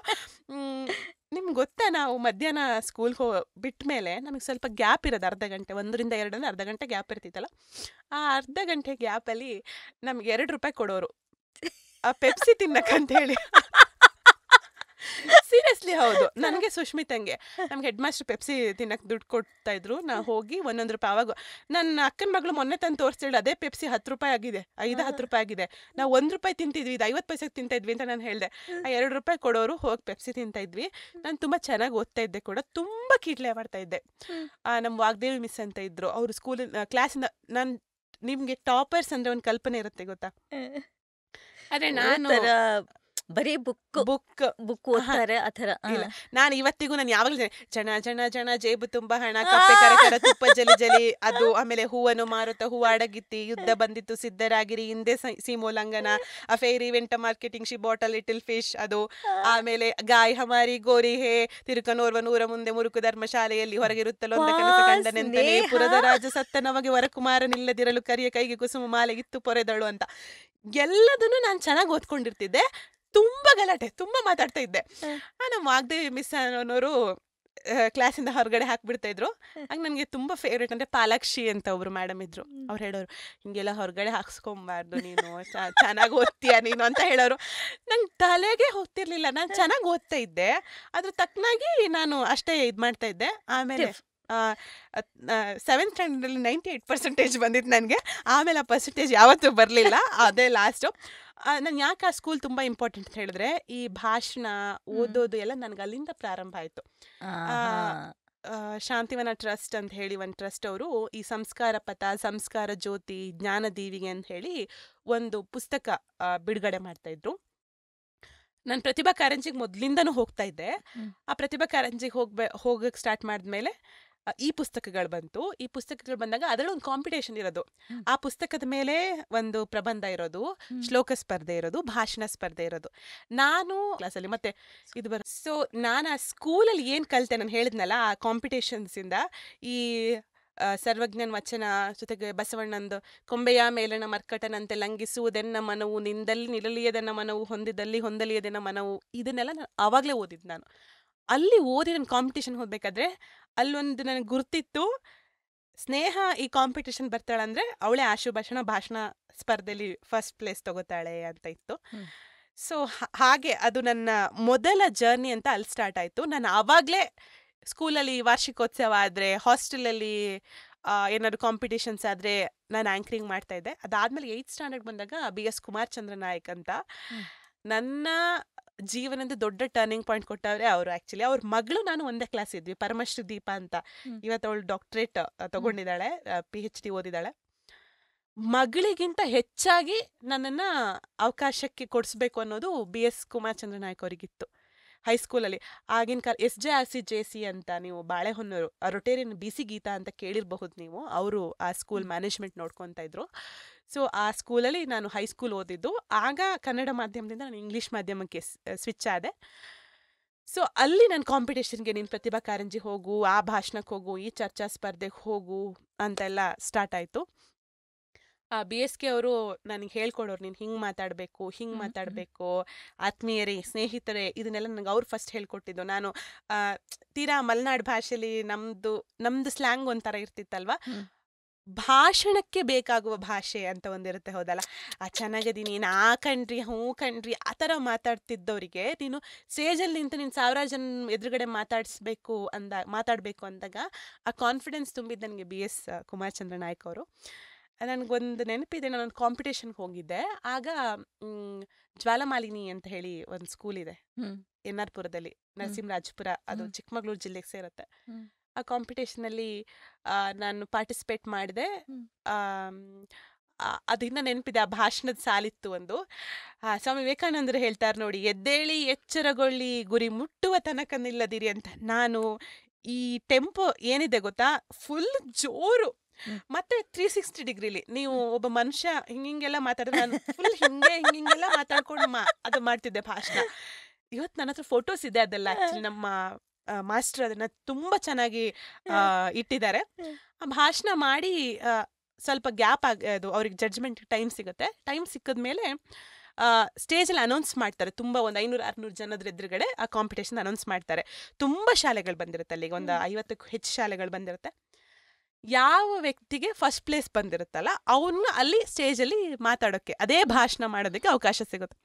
ನಿಮ್ಗೆ ಗೊತ್ತಾ, ನಾವು ಮಧ್ಯಾಹ್ನ ಸ್ಕೂಲ್ಗೆ ಬಿಟ್ಟ ಮೇಲೆ ನಮಗೆ ಸ್ವಲ್ಪ ಗ್ಯಾಪ್ ಇರೋದು, ಅರ್ಧ ಗಂಟೆ, 1 ರಿಂದ 2 ಅರ್ಧ ಗಂಟೆ ಗ್ಯಾಪ್ ಇರ್ತಿತ್ತಲ್ಲ. ಆ ಅರ್ಧ ಗಂಟೆ ಗ್ಯಾಪಲ್ಲಿ ನಮ್ಗೆ 2 ರೂಪಾಯಿ ಕೊಡೋರು ಆ ಪೆಪ್ಸಿ ತಿನ್ನಕ್ಕಂತ ಹೇಳಿ. ಸೀರಿಯಸ್ಲಿ, ಹೌದು. ನನಗೆ ಸುಷ್ಮಿತಂಗೆ ನಮ್ಗೆ ಹೆಡ್ ಮಾಸ್ಟರ್ ಪೆಪ್ಸಿ ತಿನ್ನಕ್ಕೆ ದುಡ್ಡು ಕೊಡ್ತಾ ಇದ್ರು. ನಾ ಹೋಗಿ 1 ರೂಪಾಯಿ. ಅವಾಗ ನನ್ನ ಅಕ್ಕನ ಮಗಳು ಮೊನ್ನೆ ತಂದು ತೋರಿಸ್ತಿಳು, ಅದೇ ಪೆಪ್ಸಿ 10 ರೂಪಾಯಿ ಆಗಿದೆ, 5-10 ರೂಪಾಯಿ ಆಗಿದೆ. ನಾವು 1 ರೂಪಾಯಿ ತಿಂತಿದ್ವಿ, ಇದು 50 ಪೈಸೆಗೆ ತಿಂತಾ ಇದ್ವಿ ಅಂತ ನಾನು ಹೇಳಿದೆ. ಆ 2 ರೂಪಾಯಿ ಕೊಡೋರು, ಹೋಗಿ ಪೆಪ್ಸಿ ತಿಂತಾ ಇದ್ವಿ. ನಾನು ತುಂಬ ಚೆನ್ನಾಗಿ ಓದ್ತಾ ಇದ್ದೆ ಕೂಡ, ತುಂಬ ಕೀಟ್ಲೆ ಮಾಡ್ತಾ ಇದ್ದೆ. ನಮ್ಮ ವಾಗ್ದೇವಿ ಮಿಸ್ ಅಂತ ಇದ್ರು, ಅವರು ಸ್ಕೂಲಿನ ಕ್ಲಾಸಿಂದ. ನಾನು ನಿಮಗೆ ಟಾಪರ್ಸ್ ಅಂದರೆ ಒಂದು ಕಲ್ಪನೆ ಇರುತ್ತೆ ಗೊತ್ತಾ, ಅದೇ ನಾನು ಬರೀ ಬುಕ್ ಓದ್ತಾರೆ ಆ ಥರ ಇಲ್ಲ. ನಾನು ಇವತ್ತಿಗೂ ನಾನು ಯಾವಾಗಲೂ ಜನ ಜೇಬು ತುಂಬ ಹಣ, ಕಪ್ಪೆ ಕರಕರ ತುಪ್ಪ ಜಲಿ ಜಲಿ, ಅದು ಆಮೇಲೆ ಹೂವನ್ನು ಮಾರುತ್ತ ಹೂವು ಅಡಗಿತ್ತಿ, ಯುದ್ಧ ಬಂದಿತ್ತು ಸಿದ್ಧರಾಗಿರಿ, ಹಿಂದೆ ಸೀಮೋಲ್ಲಂಘನ, ಅಫೇರಿ ವೆಂಟ ಮಾರ್ಕೆಟಿಂಗ್, ಶಿ ಬಾಟಲ್ ಲಿಟಲ್ ಫಿಶ್, ಅದು ಆಮೇಲೆ ಗಾಯ್ ಹಮಾರಿ ಗೋರಿ ಹೇ, ತಿರುಕನೋರ್ವ ನೂರ ಮುಂದೆ ಮುರುಕು ಧರ್ಮಶಾಲೆಯಲ್ಲಿ ಹೊರಗಿರುತ್ತಲೋ ಅಂತ ಕನಸು ಕಂಡನೆಂತಲೇ, ಪುರದ ರಾಜ ಸತ್ತ ನಮಗೆ ವರಕುಮಾರನಿಲ್ಲದಿರಲು ಕರಿಯ ಕೈಗೆ ಕುಸುಮ ಮಾಲೆಗಿತ್ತು ಪೊರೆದಳು ಅಂತ. ಎಲ್ಲದನ್ನು ನಾನು ಚೆನ್ನಾಗಿ ಓದ್ಕೊಂಡಿರ್ತಿದ್ದೆ. ತುಂಬ ಗಲಾಟೆ, ತುಂಬ ಮಾತಾಡ್ತಾ ಇದ್ದೆ. ನಮ್ಮ ವಾಗ್ದೇವಿ ಮಿಸ್ ಅನ್ನೋರು ಕ್ಲಾಸಿಂದ ಹೊರಗಡೆ ಹಾಕ್ಬಿಡ್ತಾ ಇದ್ರು. ಆಗ ನನಗೆ ತುಂಬ ಫೇವ್ರೇಟ್ ಅಂದರೆ ಪಾಲಾಕ್ಷಿ ಅಂತ ಒಬ್ರು ಮೇಡಮ್ ಇದ್ರು. ಅವ್ರು ಹೇಳೋರು, ಹಿಂಗೆಲ್ಲ ಹೊರಗಡೆ ಹಾಕ್ಸ್ಕೊಬಾರ್ದು ನೀನು, ಚೆನ್ನಾಗಿ ಓದ್ತೀಯ ನೀನು ಅಂತ ಹೇಳೋರು. ನಂಗೆ ತಲೆಗೆ ಹೋಗ್ತಿರ್ಲಿಲ್ಲ, ನಾನು ಚೆನ್ನಾಗಿ ಓದ್ತಾ ಇದ್ದೆ, ಅದ್ರ ತಕ್ಕನಾಗಿ ನಾನು ಅಷ್ಟೇ ಇದು ಮಾಡ್ತಾ ಇದ್ದೆ. ಆಮೇಲೆ 7th ಸ್ಟ್ಯಾಂಡರ್ಡಲ್ಲಿ 98% ಬಂದಿತ್ತು ನನಗೆ. ಆಮೇಲೆ ಆ ಪರ್ಸೆಂಟೇಜ್ ಯಾವತ್ತೂ ಬರಲಿಲ್ಲ, ಅದೇ ಲಾಸ್ಟು. ನಾನು ಯಾಕೆ ಆ ಸ್ಕೂಲ್ ತುಂಬ ಇಂಪಾರ್ಟೆಂಟ್ ಅಂತ ಹೇಳಿದ್ರೆ, ಈ ಭಾಷಣ ಓದೋದು ಎಲ್ಲ ನನಗೆ ಅಲ್ಲಿಂದ ಪ್ರಾರಂಭ ಆಯಿತು. ಶಾಂತಿವನ ಟ್ರಸ್ಟ್ ಅಂತ ಹೇಳಿ ಒಂದು ಟ್ರಸ್ಟ್ ಅವರು ಈ ಸಂಸ್ಕಾರ ಪಥ, ಸಂಸ್ಕಾರ ಜ್ಯೋತಿ, ಜ್ಞಾನ ದೀವಿಗೆ ಅಂತ ಹೇಳಿ ಒಂದು ಪುಸ್ತಕ ಬಿಡುಗಡೆ ಮಾಡ್ತಾಯಿದ್ರು. ನಾನು ಪ್ರತಿಭಾ ಕಾರಂಜಿಗೆ ಮೊದಲಿಂದನೂ ಹೋಗ್ತಾ ಇದ್ದೆ. ಆ ಪ್ರತಿಭಾ ಕಾರಂಜಿಗೆ ಹೋಗಕ್ಕೆ ಸ್ಟಾರ್ಟ್ ಮಾಡಿದ್ಮೇಲೆ ಈ ಪುಸ್ತಕಗಳು ಬಂತು. ಈ ಪುಸ್ತಕಗಳು ಬಂದಾಗ ಅದರಲ್ಲಿ ಒಂದು ಕಾಂಪಿಟೇಷನ್ ಇರೋದು. ಆ ಪುಸ್ತಕದ ಮೇಲೆ ಒಂದು ಪ್ರಬಂಧ ಇರೋದು, ಶ್ಲೋಕ ಸ್ಪರ್ಧೆ ಇರೋದು, ಭಾಷಣ ಸ್ಪರ್ಧೆ ಇರೋದು. ನಾನು ಕ್ಲಾಸಲ್ಲಿ ಮತ್ತೆ ಇದು ಸೊ ನಾನು ಆ ಸ್ಕೂಲಲ್ಲಿ ಏನು ಕಲಿತೆ, ನಾನು ಹೇಳಿದ್ನಲ್ಲ, ಆ ಕಾಂಪಿಟೇಷನ್ಸಿಂದ ಈ ಸರ್ವಜ್ಞನ ವಚನ ಜೊತೆಗೆ ಬಸವಣ್ಣಂದು ಕೊಂಬೆಯ ಮೇಲಣ ಮರ್ಕಟನಂತೆ ಲಂಘಿಸುವುದೆನ್ನ ಮನವು, ನಿಂದಲ್ಲಿ ನಿಲ್ಲಲಿಯದನ್ನ ಮನವು, ಹೊಂದಿದಲ್ಲಿ ಹೊಂದಲಿಯದನ್ನ ಮನವು, ಇದನ್ನೆಲ್ಲ ನಾನು ಆವಾಗಲೇ ಓದಿದ್ದು. ನಾನು ಅಲ್ಲಿ ಓದಿ ನಾನು ಕಾಂಪಿಟೇಷನ್ ಹೋಗ್ಬೇಕಾದ್ರೆ ಅಲ್ಲೊಂದು ನನಗೆ ಗುರ್ತಿತ್ತು, ಸ್ನೇಹ ಈ ಕಾಂಪಿಟೇಷನ್ ಬರ್ತಾಳಂದ್ರೆ ಅವಳೇ ಆಶುಭಾಷಣ ಭಾಷಣ ಸ್ಪರ್ಧೆಯಲ್ಲಿ ಫಸ್ಟ್ ಪ್ಲೇಸ್ ತಗೋತಾಳೆ ಅಂತ ಇತ್ತು. ಸೊ ಹಾಗೆ ಅದು ನನ್ನ ಮೊದಲ ಜರ್ನಿ ಅಂತ ಅಲ್ಲಿ ಸ್ಟಾರ್ಟ್ ಆಯಿತು. ನಾನು ಆವಾಗಲೇ ಸ್ಕೂಲಲ್ಲಿ ವಾರ್ಷಿಕೋತ್ಸವ ಆದರೆ, ಹಾಸ್ಟೆಲಲ್ಲಿ ಏನಾದ್ರು ಕಾಂಪಿಟೇಷನ್ಸ್ ಆದರೆ ನಾನು ಆ್ಯಂಕರಿಂಗ್ ಮಾಡ್ತಾ ಇದ್ದೆ. ಅದಾದಮೇಲೆ 8th ಸ್ಟ್ಯಾಂಡರ್ಡ್ ಬಂದಾಗ BS ಕುಮಾರ್ ಚಂದ್ರ ನಾಯಕ್ ಅಂತ ನನ್ನ ಜೀವನದ ದೊಡ್ಡ ಟರ್ನಿಂಗ್ ಪಾಯಿಂಟ್ ಕೊಟ್ಟವ್ರೆ ಅವರು. ಆ್ಯಕ್ಚುಲಿ ಅವ್ರ ಮಗಳು ನಾನು ಒಂದೇ ಕ್ಲಾಸ್ ಇದ್ವಿ, ಪರಮಶ್ರೀ ದೀಪ ಅಂತ. ಇವತ್ತು ಅವಳು ಡಾಕ್ಟ್ರೇಟ್ ತಗೊಂಡಿದ್ದಾಳೆ, PhD ಓದಿದ್ದಾಳೆ. ಮಗಳಿಗಿಂತ ಹೆಚ್ಚಾಗಿ ನನ್ನನ್ನು ಅವಕಾಶಕ್ಕೆ ಕೊಡಿಸ್ಬೇಕು ಅನ್ನೋದು BS ಕುಮಾರ್ ಚಂದ್ರ ನಾಯಕ್ ಅವರಿಗಿತ್ತು ಹೈಸ್ಕೂಲಲ್ಲಿ. ಆಗಿನ ಕಾಲ SJRC JC ಅಂತ, ನೀವು ಬಾಳೆಹೊನ್ನೂರು ರೊಟೇರಿಯನ್ BC ಗೀತಾ ಅಂತ ಕೇಳಿರಬಹುದು ನೀವು. ಅವರು ಆ ಸ್ಕೂಲ್ ಮ್ಯಾನೇಜ್ಮೆಂಟ್ ನೋಡ್ಕೊತಾ ಇದ್ರು. ಸೊ ಆ ಸ್ಕೂಲಲ್ಲಿ ನಾನು ಹೈಸ್ಕೂಲ್ ಓದಿದ್ದು. ಆಗ ಕನ್ನಡ ಮಾಧ್ಯಮದಿಂದ ನಾನು ಇಂಗ್ಲೀಷ್ ಮಾಧ್ಯಮಕ್ಕೆ ಸ್ವಿಚ್ ಆದೆ. ಸೊ ಅಲ್ಲಿ ನಾನು ಕಾಂಪಿಟೇಷನ್ಗೆ ನೀನು ಪ್ರತಿಭಾ ಕಾರಂಜಿ ಹೋಗು, ಆ ಭಾಷಣಕ್ಕೆ ಹೋಗು, ಈ ಚರ್ಚಾ ಸ್ಪರ್ಧೆಗೆ ಹೋಗು ಅಂತೆಲ್ಲ ಸ್ಟಾರ್ಟ್ ಆಯಿತು. BSK ಅವರು ನನಗೆ ಹೇಳ್ಕೊಡೋರು, ನೀನು ಹಿಂಗೆ ಮಾತಾಡಬೇಕು, ಹಿಂಗೆ ಮಾತಾಡಬೇಕು, ಆತ್ಮೀಯರೇ, ಸ್ನೇಹಿತರೆ, ಇದನ್ನೆಲ್ಲ ನನಗೆ ಅವ್ರು ಫಸ್ಟ್ ಹೇಳ್ಕೊಟ್ಟಿದ್ದು. ನಾನು ತೀರಾ ಮಲೆನಾಡು ಭಾಷೆಯಲ್ಲಿ ನಮ್ದು ಸ್ಲ್ಯಾಂಗ್ ಒಂಥರ ಇರ್ತಿತ್ತಲ್ವ, ಭಾಷಣಕ್ಕೆ ಬೇಕಾಗುವ ಭಾಷೆ ಅಂತ ಒಂದಿರುತ್ತೆ, ಹೌದಲ್ಲ? ಚೆನ್ನಾಗದೀನಿ, ಆ ಕಣ್ರಿ, ಹ್ಞೂ ಕಣ್ರಿ, ಆ ಥರ ಮಾತಾಡ್ತಿದ್ದವರಿಗೆ ನೀನು ಸ್ಟೇಜಲ್ಲಿ ನಿಂತು ನೀನು 1000 ಜನ ಎದುರುಗಡೆ ಮಾತಾಡಬೇಕು ಅಂದಾಗ ಆ ಕಾನ್ಫಿಡೆನ್ಸ್ ತುಂಬಿದ್ದು ನನಗೆ BS ಕುಮಾರ್ ಚಂದ್ರ ನಾಯಕ್ ಅವರು. ನನಗೊಂದು ನೆನಪಿದೆ, ನಾನೊಂದು ಕಾಂಪಿಟೇಷನ್ಗೆ ಹೋಗಿದ್ದೆ. ಆಗ ಜ್ವಾಲಮಾಲಿನಿ ಅಂತ ಹೇಳಿ ಒಂದು ಸ್ಕೂಲ್ ಇದೆ NR ಪುರದಲ್ಲಿ, ನರಸಿಂಹರಾಜಪುರ, ಅದು ಚಿಕ್ಕಮಗಳೂರು ಜಿಲ್ಲೆಗೆ ಸೇರುತ್ತೆ. ಆ ಕಾಂಪಿಟೇಷನಲ್ಲಿ ನಾನು ಪಾರ್ಟಿಸಿಪೇಟ್ ಮಾಡಿದೆ. ಅದನ್ನ ನೆನಪಿದೆ, ಆ ಭಾಷಣದ ಸಾಲಿತ್ತು ಒಂದು. ಸ್ವಾಮಿ ವಿವೇಕಾನಂದರು ಹೇಳ್ತಾರೆ ನೋಡಿ, ಎದ್ದೇಳಿ ಎಚ್ಚರಗೊಳ್ಳಿ, ಗುರಿ ಮುಟ್ಟುವ ತನಕ ನಿಲ್ಲದಿರಿ ಅಂತ. ನಾನು ಈ ಟೆಂಪೋ ಏನಿದೆ ಗೊತ್ತಾ, ಫುಲ್ ಜೋರು, ಮತ್ತೆ 360 ಡಿಗ್ರಿಲಿ ನೀವು ಒಬ್ಬ ಮನುಷ್ಯ ಹಿಂಗೆಲ್ಲ ಮಾತಾಡಿದ್ರೆ ನಾನು ಫುಲ್ ಹಿಂಗೆಲ್ಲ ಮಾತಾಡ್ಕೊಂಡು ಅದು ಮಾಡ್ತಿದ್ದೆ ಭಾಷಣ. ಇವತ್ತು ನನ್ನ ಹತ್ರ ಫೋಟೋಸ್ ಇದೆ ಅದೆಲ್ಲ. ಆ್ಯಕ್ಚುಲಿ ನಮ್ಮ ಮಾಸ್ಟರ್ ಅದನ್ನ ತುಂಬ ಚೆನ್ನಾಗಿ ಇಟ್ಟಿದ್ದಾರೆ. ಆ ಭಾಷಣ ಮಾಡಿ ಸ್ವಲ್ಪ ಗ್ಯಾಪ್ ಅದು ಅವ್ರಿಗೆ ಜಡ್ಜ್ಮೆಂಟ್ ಟೈಮ್ ಸಿಗುತ್ತೆ. ಟೈಮ್ ಸಿಕ್ಕಿದ್ಮೇಲೆ ಸ್ಟೇಜಲ್ಲಿ ಅನೌನ್ಸ್ ಮಾಡ್ತಾರೆ. ತುಂಬ ಒಂದು 500-600 ಜನದ್ರ ಎದುರುಗಡೆ ಆ ಕಾಂಪಿಟೇಷನ್ ಅನೌನ್ಸ್ ಮಾಡ್ತಾರೆ. ತುಂಬ ಶಾಲೆಗಳು ಬಂದಿರುತ್ತೆ ಅಲ್ಲಿಗೆ, ಒಂದು 50ಕ್ಕೂ ಹೆಚ್ಚು ಶಾಲೆಗಳು ಬಂದಿರುತ್ತೆ. ಯಾವ ವ್ಯಕ್ತಿಗೆ ಫಸ್ಟ್ ಪ್ಲೇಸ್ ಬಂದಿರುತ್ತಲ್ಲ ಅವನ್ನ ಅಲ್ಲಿ ಸ್ಟೇಜಲ್ಲಿ ಮಾತಾಡೋಕ್ಕೆ, ಅದೇ ಭಾಷಣ ಮಾಡೋದಕ್ಕೆ ಅವಕಾಶ ಸಿಗುತ್ತೆ.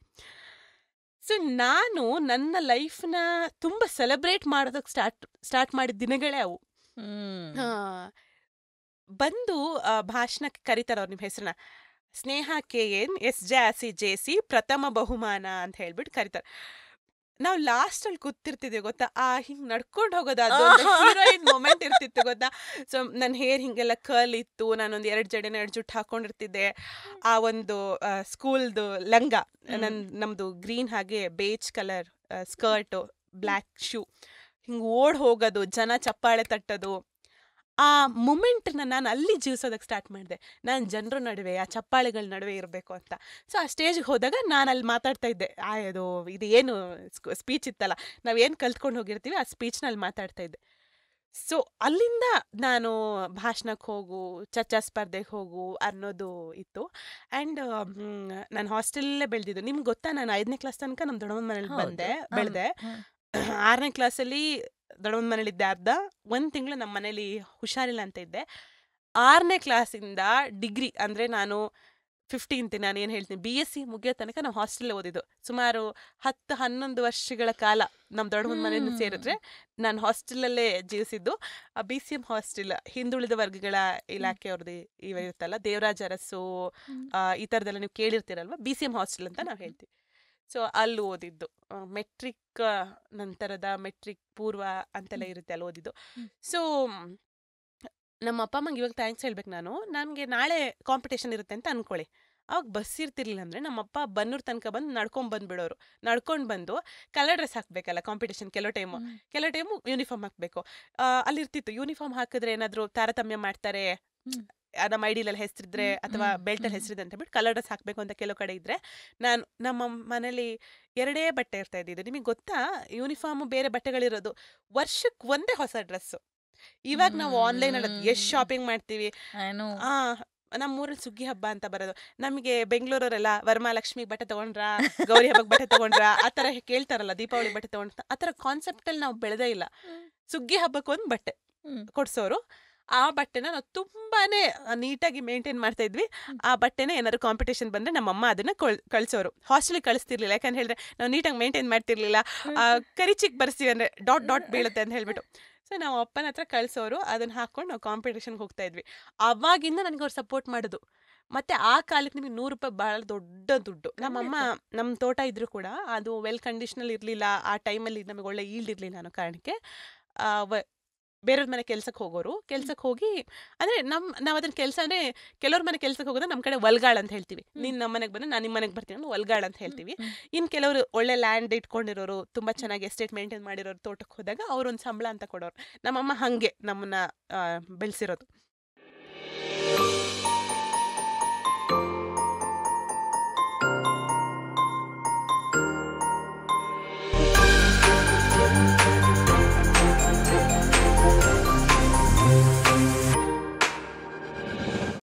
ಸೊ ನಾನು ನನ್ನ ಲೈಫ್ನ ತುಂಬ ಸೆಲೆಬ್ರೇಟ್ ಮಾಡೋದಕ್ಕೆ ಸ್ಟಾರ್ಟ್ ಮಾಡಿದ ದಿನಗಳೇ ಅವು. ಬಂದು ಭಾಷಣಕ್ಕೆ ಕರೀತಾರೆ ಅವ್ರು, ನಿಮ್ಮ ಹೆಸರನ್ನ ಸ್ನೇಹ KN SJRC JC ಪ್ರಥಮ ಬಹುಮಾನ ಅಂತ ಹೇಳ್ಬಿಟ್ಟು ಕರೀತಾರೆ. ನಾವು ಲಾಸ್ಟಲ್ಲಿ ಕೂತಿರ್ತಿದ್ವಿ ಗೊತ್ತಾ, ಹಿಂಗೆ ನಡ್ಕೊಂಡು ಹೋಗೋದು, ಅದು ಹೀರೋಯಿನ್ ಮೊಮೆಂಟ್ ಇರ್ತಿತ್ತು ಗೊತ್ತಾ. ಸೊ ನನ್ನ ಹೇರ್ ಹಿಂಗೆಲ್ಲ ಕರ್ಲ್ ಇತ್ತು, ನಾನೊಂದು 2 ಜುಟ್ಟು ಹಾಕೊಂಡಿರ್ತಿದ್ದೆ. ಆ ಒಂದು ಸ್ಕೂಲ್ದು ಲಂಗ, ನಮ್ಮದು ಗ್ರೀನ್ ಹಾಗೆ beige colour skirt, black shoe, ಹಿಂಗೆ ಓಡ್ ಹೋಗೋದು, ಜನ ಚಪ್ಪಾಳೆ ತಟ್ಟೋದು, ಆ ಮೂಮೆಂಟ್ನ ನಾನು ಅಲ್ಲಿ ಜೀವಿಸೋದಕ್ಕೆ ಸ್ಟಾರ್ಟ್ ಮಾಡಿದೆ. ನಾನು ಜನರ ನಡುವೆ, ಆ ಚಪ್ಪಾಳೆಗಳ ನಡುವೆ ಇರಬೇಕು ಅಂತ. ಸೊ ಆ ಸ್ಟೇಜ್ಗೆ ಹೋದಾಗ ನಾನು ಅಲ್ಲಿ ಮಾತಾಡ್ತಾ ಇದ್ದೆ. ಇದು ಏನು ಸ್ಪೀಚ್ ಇತ್ತಲ್ಲ, ನಾವೇನು ಕಲ್ತ್ಕೊಂಡು ಹೋಗಿರ್ತೀವಿ ಆ ಸ್ಪೀಚ್ನಲ್ಲಿ ಮಾತಾಡ್ತಾ ಇದ್ದೆ. ಸೊ ಅಲ್ಲಿಂದ ನಾನು ಭಾಷಣಕ್ಕೆ ಹೋಗು, ಚರ್ಚಾ ಸ್ಪರ್ಧೆಗೆ ಹೋಗು ಅನ್ನೋದು ಇತ್ತು. ಆ್ಯಂಡ್ ನಾನು ಹಾಸ್ಟೆಲ್ಲೇ ಬೆಳೆದಿದ್ದು. ನಿಮ್ಗೆ ಗೊತ್ತಾ, ನಾನು 5ನೇ ಕ್ಲಾಸ್ ತನಕ ನಮ್ಮ ದೊಡ್ಡಮ್ಮನ ಮನೇಲಿ ಬೆಳೆದೆ. 6ನೇ ಕ್ಲಾಸಲ್ಲಿ ದೊಡ್ಡಮ್ಮನ ಮನೇಲಿದ್ದೆ. ಒಂದು ತಿಂಗಳು ನಮ್ಮ ಮನೇಲಿ ಹುಷಾರಿಲ್ಲ ಅಂತ ಇದ್ದೆ. 6ನೇ ಕ್ಲಾಸಿಂದ ಡಿಗ್ರಿ ಅಂದರೆ ನಾನು 15th, ನಾನು ಏನು ಹೇಳ್ತೀನಿ, BSc ಮುಗಿಯೋ ತನಕ ನಾವು ಹಾಸ್ಟೆಲ್ಲೇ ಓದಿದ್ದು. ಸುಮಾರು 10-11 ವರ್ಷಗಳ ಕಾಲ ನಮ್ಮ ದೊಡ್ಡಮ್ಮನ ಮನೇಲಿ ಸೇರಿದ್ರೆ ನಾನು ಹಾಸ್ಟೆಲಲ್ಲೇ ಜೀವಿಸಿದ್ದು. BCM ಹಾಸ್ಟೆಲ್, ಹಿಂದುಳಿದ ವರ್ಗಗಳ ಇಲಾಖೆ ಅವ್ರದ್ದು ಇರುತ್ತಲ್ಲ, ದೇವರಾಜ ಅರಸು, ಈ ಥರದ್ದೆಲ್ಲ ನೀವು ಕೇಳಿರ್ತೀರಲ್ವ, BCM ಹಾಸ್ಟೆಲ್ ಅಂತ ನಾವು ಹೇಳ್ತೀವಿ. ಸೊ ಅಲ್ಲಿ ಓದಿದ್ದು. ಮೆಟ್ರಿಕ್ ನಂತರದ, ಮೆಟ್ರಿಕ್ ಪೂರ್ವ ಅಂತೆಲ್ಲ ಇರುತ್ತೆ, ಅಲ್ಲಿ ಓದಿದ್ದು. ಸೊ ನಮ್ಮ ಅಪ್ಪ ಅಮ್ಮಂಗೆ ಇವಾಗ ಥ್ಯಾಂಕ್ಸ್ ಹೇಳ್ಬೇಕು ನಾನು. ನನಗೆ ನಾಳೆ ಕಾಂಪಿಟೇಷನ್ ಇರುತ್ತೆ ಅಂತ ಅಂದ್ಕೊಳ್ಳಿ, ಅವಾಗ ಬಸ್ ಇರ್ತಿರ್ಲಿಲ್ಲ ಅಂದರೆ ನಮ್ಮಪ್ಪ ಬನ್ನೂರು ತನಕ ಬಂದು ನಡ್ಕೊಂಡು ಬಂದುಬಿಡೋರು. ನಡ್ಕೊಂಡು ಬಂದು ಕಲರ್ ಡ್ರೆಸ್ ಹಾಕಬೇಕಲ್ಲ ಕಾಂಪಿಟೇಷನ್, ಕೆಲವು ಟೈಮು ಯೂನಿಫಾರ್ಮ್ ಹಾಕಬೇಕು. ಅಲ್ಲಿರ್ತಿತ್ತು, ಯೂನಿಫಾರ್ಮ್ ಹಾಕಿದ್ರೆ ಏನಾದರೂ ತಾರತಮ್ಯ ಮಾಡ್ತಾರೆ, ನಮ್ಮ ಐಡಿಲಲ್ಲಿ ಹೆಸರಿದ್ರೆ ಅಥವಾ ಬೆಲ್ಟಲ್ಲಿ ಹೆಸರಿದೆ ಅಂತ ಹೇಳ್ಬಿಟ್ಟು ಕಲರ್ ಡ್ರೆಸ್ ಹಾಕಬೇಕು ಅಂತ ಕೆಲವು ಕಡೆ ಇದ್ದರೆ, ನಾನು ನಮ್ಮ ಮನೇಲಿ 2 ಬಟ್ಟೆ ಇರ್ತಾ ಇದ್ದಿದ್ದು. ನಿಮಗೆ ಗೊತ್ತಾ, ಯೂನಿಫಾರ್ಮು ಬೇರೆ ಬಟ್ಟೆಗಳಿರೋದು, ವರ್ಷಕ್ಕೆ ಒಂದೇ ಹೊಸ ಡ್ರೆಸ್ಸು. ಇವಾಗ ನಾವು ಆನ್ಲೈನಲ್ಲಿ ಎಷ್ಟು ಶಾಪಿಂಗ್ ಮಾಡ್ತೀವಿ. ನಮ್ಮೂರಲ್ಲಿ ಸುಗ್ಗಿ ಹಬ್ಬ ಅಂತ ಬರೋದು, ನಮಗೆ ಬೆಂಗಳೂರವರೆಲ್ಲ ವರಮಹಾಲಕ್ಷ್ಮಿಗೆ ಬಟ್ಟೆ ತೊಗೊಂಡ್ರಾ, ಗೌರಿ ಹಬ್ಬಕ್ಕೆ ಬಟ್ಟೆ ತೊಗೊಂಡ್ರಾ, ಆ ಥರ ಕೇಳ್ತಾರಲ್ಲ, ದೀಪಾವಳಿ ಬಟ್ಟೆ ತೊಗೊಂಡ್ರ, ಆ ಥರ ಕಾನ್ಸೆಪ್ಟಲ್ಲಿ ನಾವು ಬೆಳೆದೇ ಇಲ್ಲ. ಸುಗ್ಗಿ ಹಬ್ಬಕ್ಕೆ ಒಂದು ಬಟ್ಟೆ ಕೊಡ್ಸೋರು, ಆ ಬಟ್ಟೆನ ನಾವು ತುಂಬಾನೇ ನೀಟಾಗಿ ಮೇಂಟೈನ್ ಮಾಡ್ತಾ ಇದ್ವಿ. ಆ ಬಟ್ಟೆನ ಏನಾದ್ರು ಕಾಂಪಿಟೇಷನ್ ಬಂದರೆ ನಮ್ಮಮ್ಮ ಅದನ್ನು ಕಳಿಸೋರು. ಹಾಸ್ಟೆಲಿಗೆ ಕಳಿಸ್ತಿರ್ಲಿಲ್ಲ, ಯಾಕಂತ ಹೇಳಿದ್ರೆ ನಾವು ನೀಟಾಗಿ ಮೇಂಟೈನ್ ಮಾಡ್ತಿರ್ಲಿಲ್ಲ. ಕರಿಚಿಗೆ ಬರ್ಸ್ತೀವಿ ಅಂದರೆ ಡಾಟ್ ಡಾಟ್ ಬೀಳುತ್ತೆ ಅಂತ ಹೇಳ್ಬಿಟ್ಟು. ಸೊ ನಾವು ಅಪ್ಪನ ಹತ್ರ ಕಳಿಸೋರು, ಅದನ್ನು ಹಾಕ್ಕೊಂಡು ನಾವು ಕಾಂಪಿಟೇಷನ್ಗೆ ಹೋಗ್ತಾ ಇದ್ವಿ. ಅವಾಗಿಂದ ನನಗೆ ಅವ್ರು ಸಪೋರ್ಟ್ ಮಾಡೋದು. ಮತ್ತು ಆ ಕಾಲಕ್ಕೆ ನಿಮಗೆ ₹100 ಭಾಳ ದೊಡ್ಡ ದುಡ್ಡು. ನಮ್ಮಮ್ಮ ನಮ್ಮ ತೋಟ ಇದ್ದರೂ ಕೂಡ ಅದು ವೆಲ್ ಕಂಡೀಷನಲ್ಲಿ ಇರಲಿಲ್ಲ. ಆ ಟೈಮಲ್ಲಿ ನಮಗೆ ಒಳ್ಳೆ ಈಲ್ಡ್ ಇರಲಿಲ್ಲ ಅನ್ನೋ ಕಾರಣಕ್ಕೆ ಬೇರೆಯವ್ರ ಮನೆ ಕೆಲ್ಸಕ್ಕೆ ಹೋಗೋರು. ಕೆಲ್ಸಕ್ಕೆ ಹೋಗಿ ಅಂದರೆ ನಾವು ಅದನ್ನ ಕೆಲಸ ಅಂದರೆ ಕೆಲವ್ರ ಮನೆ ಕೆಲ್ಸಕ್ಕೆ ಹೋಗೋದು ನಮ್ಮ ಕಡೆ ವಲ್ಗಾಳ್ ಅಂತ ಹೇಳ್ತೀವಿ. ನೀನು ನಮ್ಮ ಮನೆಗೆ ಬಂದರೆ ನಾನು ನಿಮ್ಮ ಮನೆಗೆ ಬರ್ತೀನಿ ಅಂದ್ರೆ ವಲ್ಗಾಳ್ ಅಂತ ಹೇಳ್ತೀವಿ. ಇನ್ನು ಕೆಲವರು ಒಳ್ಳೆ ಲ್ಯಾಂಡ್ ಇಟ್ಕೊಂಡಿರೋರು, ತುಂಬ ಚೆನ್ನಾಗಿ ಎಸ್ಟೇಟ್ ಮೇಂಟೈನ್ ಮಾಡಿರೋರು ತೋಟಕ್ಕೆ ಹೋದಾಗ ಅವ್ರೊಂದು ಸಂಬಳ ಅಂತ ಕೊಡೋರು. ನಮ್ಮಮ್ಮ ಹಾಗೆ ನಮ್ಮನ್ನ ಬೆಳೆಸಿರೋದು.